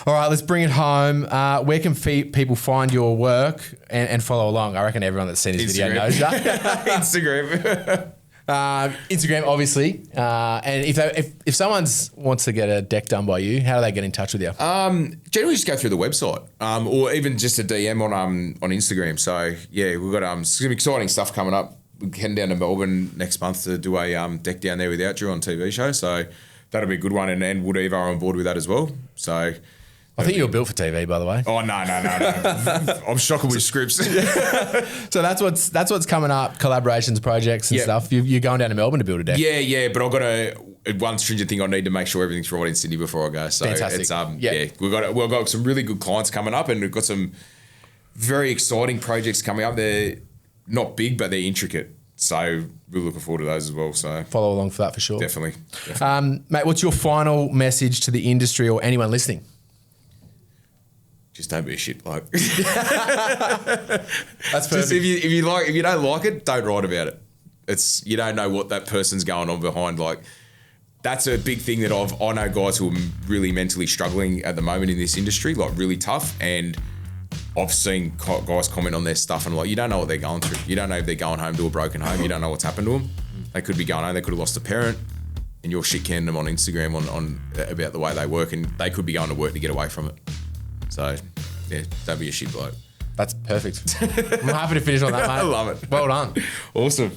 All right, let's bring it home. Where can people find your work and follow along? I reckon everyone that's seen this video knows that. Instagram. Instagram, obviously. And if someone wants to get a deck done by you, how do they get in touch with you? Generally just go through the website, or even just a DM on Instagram. So yeah, we've got some exciting stuff coming up. We're heading down to Melbourne next month to do a deck down there without you on TV show. So that'll be a good one, and Wood Eva are on board with that as well. So I think you were built for TV, by the way. oh no. I'm shocking with scripts. So that's what's coming up, collaborations, projects and Yeah. stuff. You're going down to Melbourne to build a deck. Yeah, but I've got one stringent thing. I need to make sure everything's right in Sydney before I go. So Fantastic. it's Yeah. we've got some really good clients coming up, and we've got some very exciting projects coming up. They're not big, but they're intricate. So we're looking forward to those as well. So Follow along for that for sure. definitely. Mate, what's your final message to the industry or anyone listening? Just don't be a shit bloke. That's Just perfect. if you don't like it, don't write about it. It's, you don't know what that person's going on behind. Like, that's a big thing that I know guys who are really mentally struggling at the moment in this industry, like really tough. And I've seen guys comment on their stuff and like, you don't know what they're going through. You don't know if they're going home to a broken home. You don't know what's happened to them. They could be going home. They could have lost a parent, and you're shit canning them on Instagram on about the way they work, and they could be going to work to get away from it. So yeah, don't be a shit bloke. That's perfect. I'm happy to finish on that, mate. I love it. Well done. Awesome.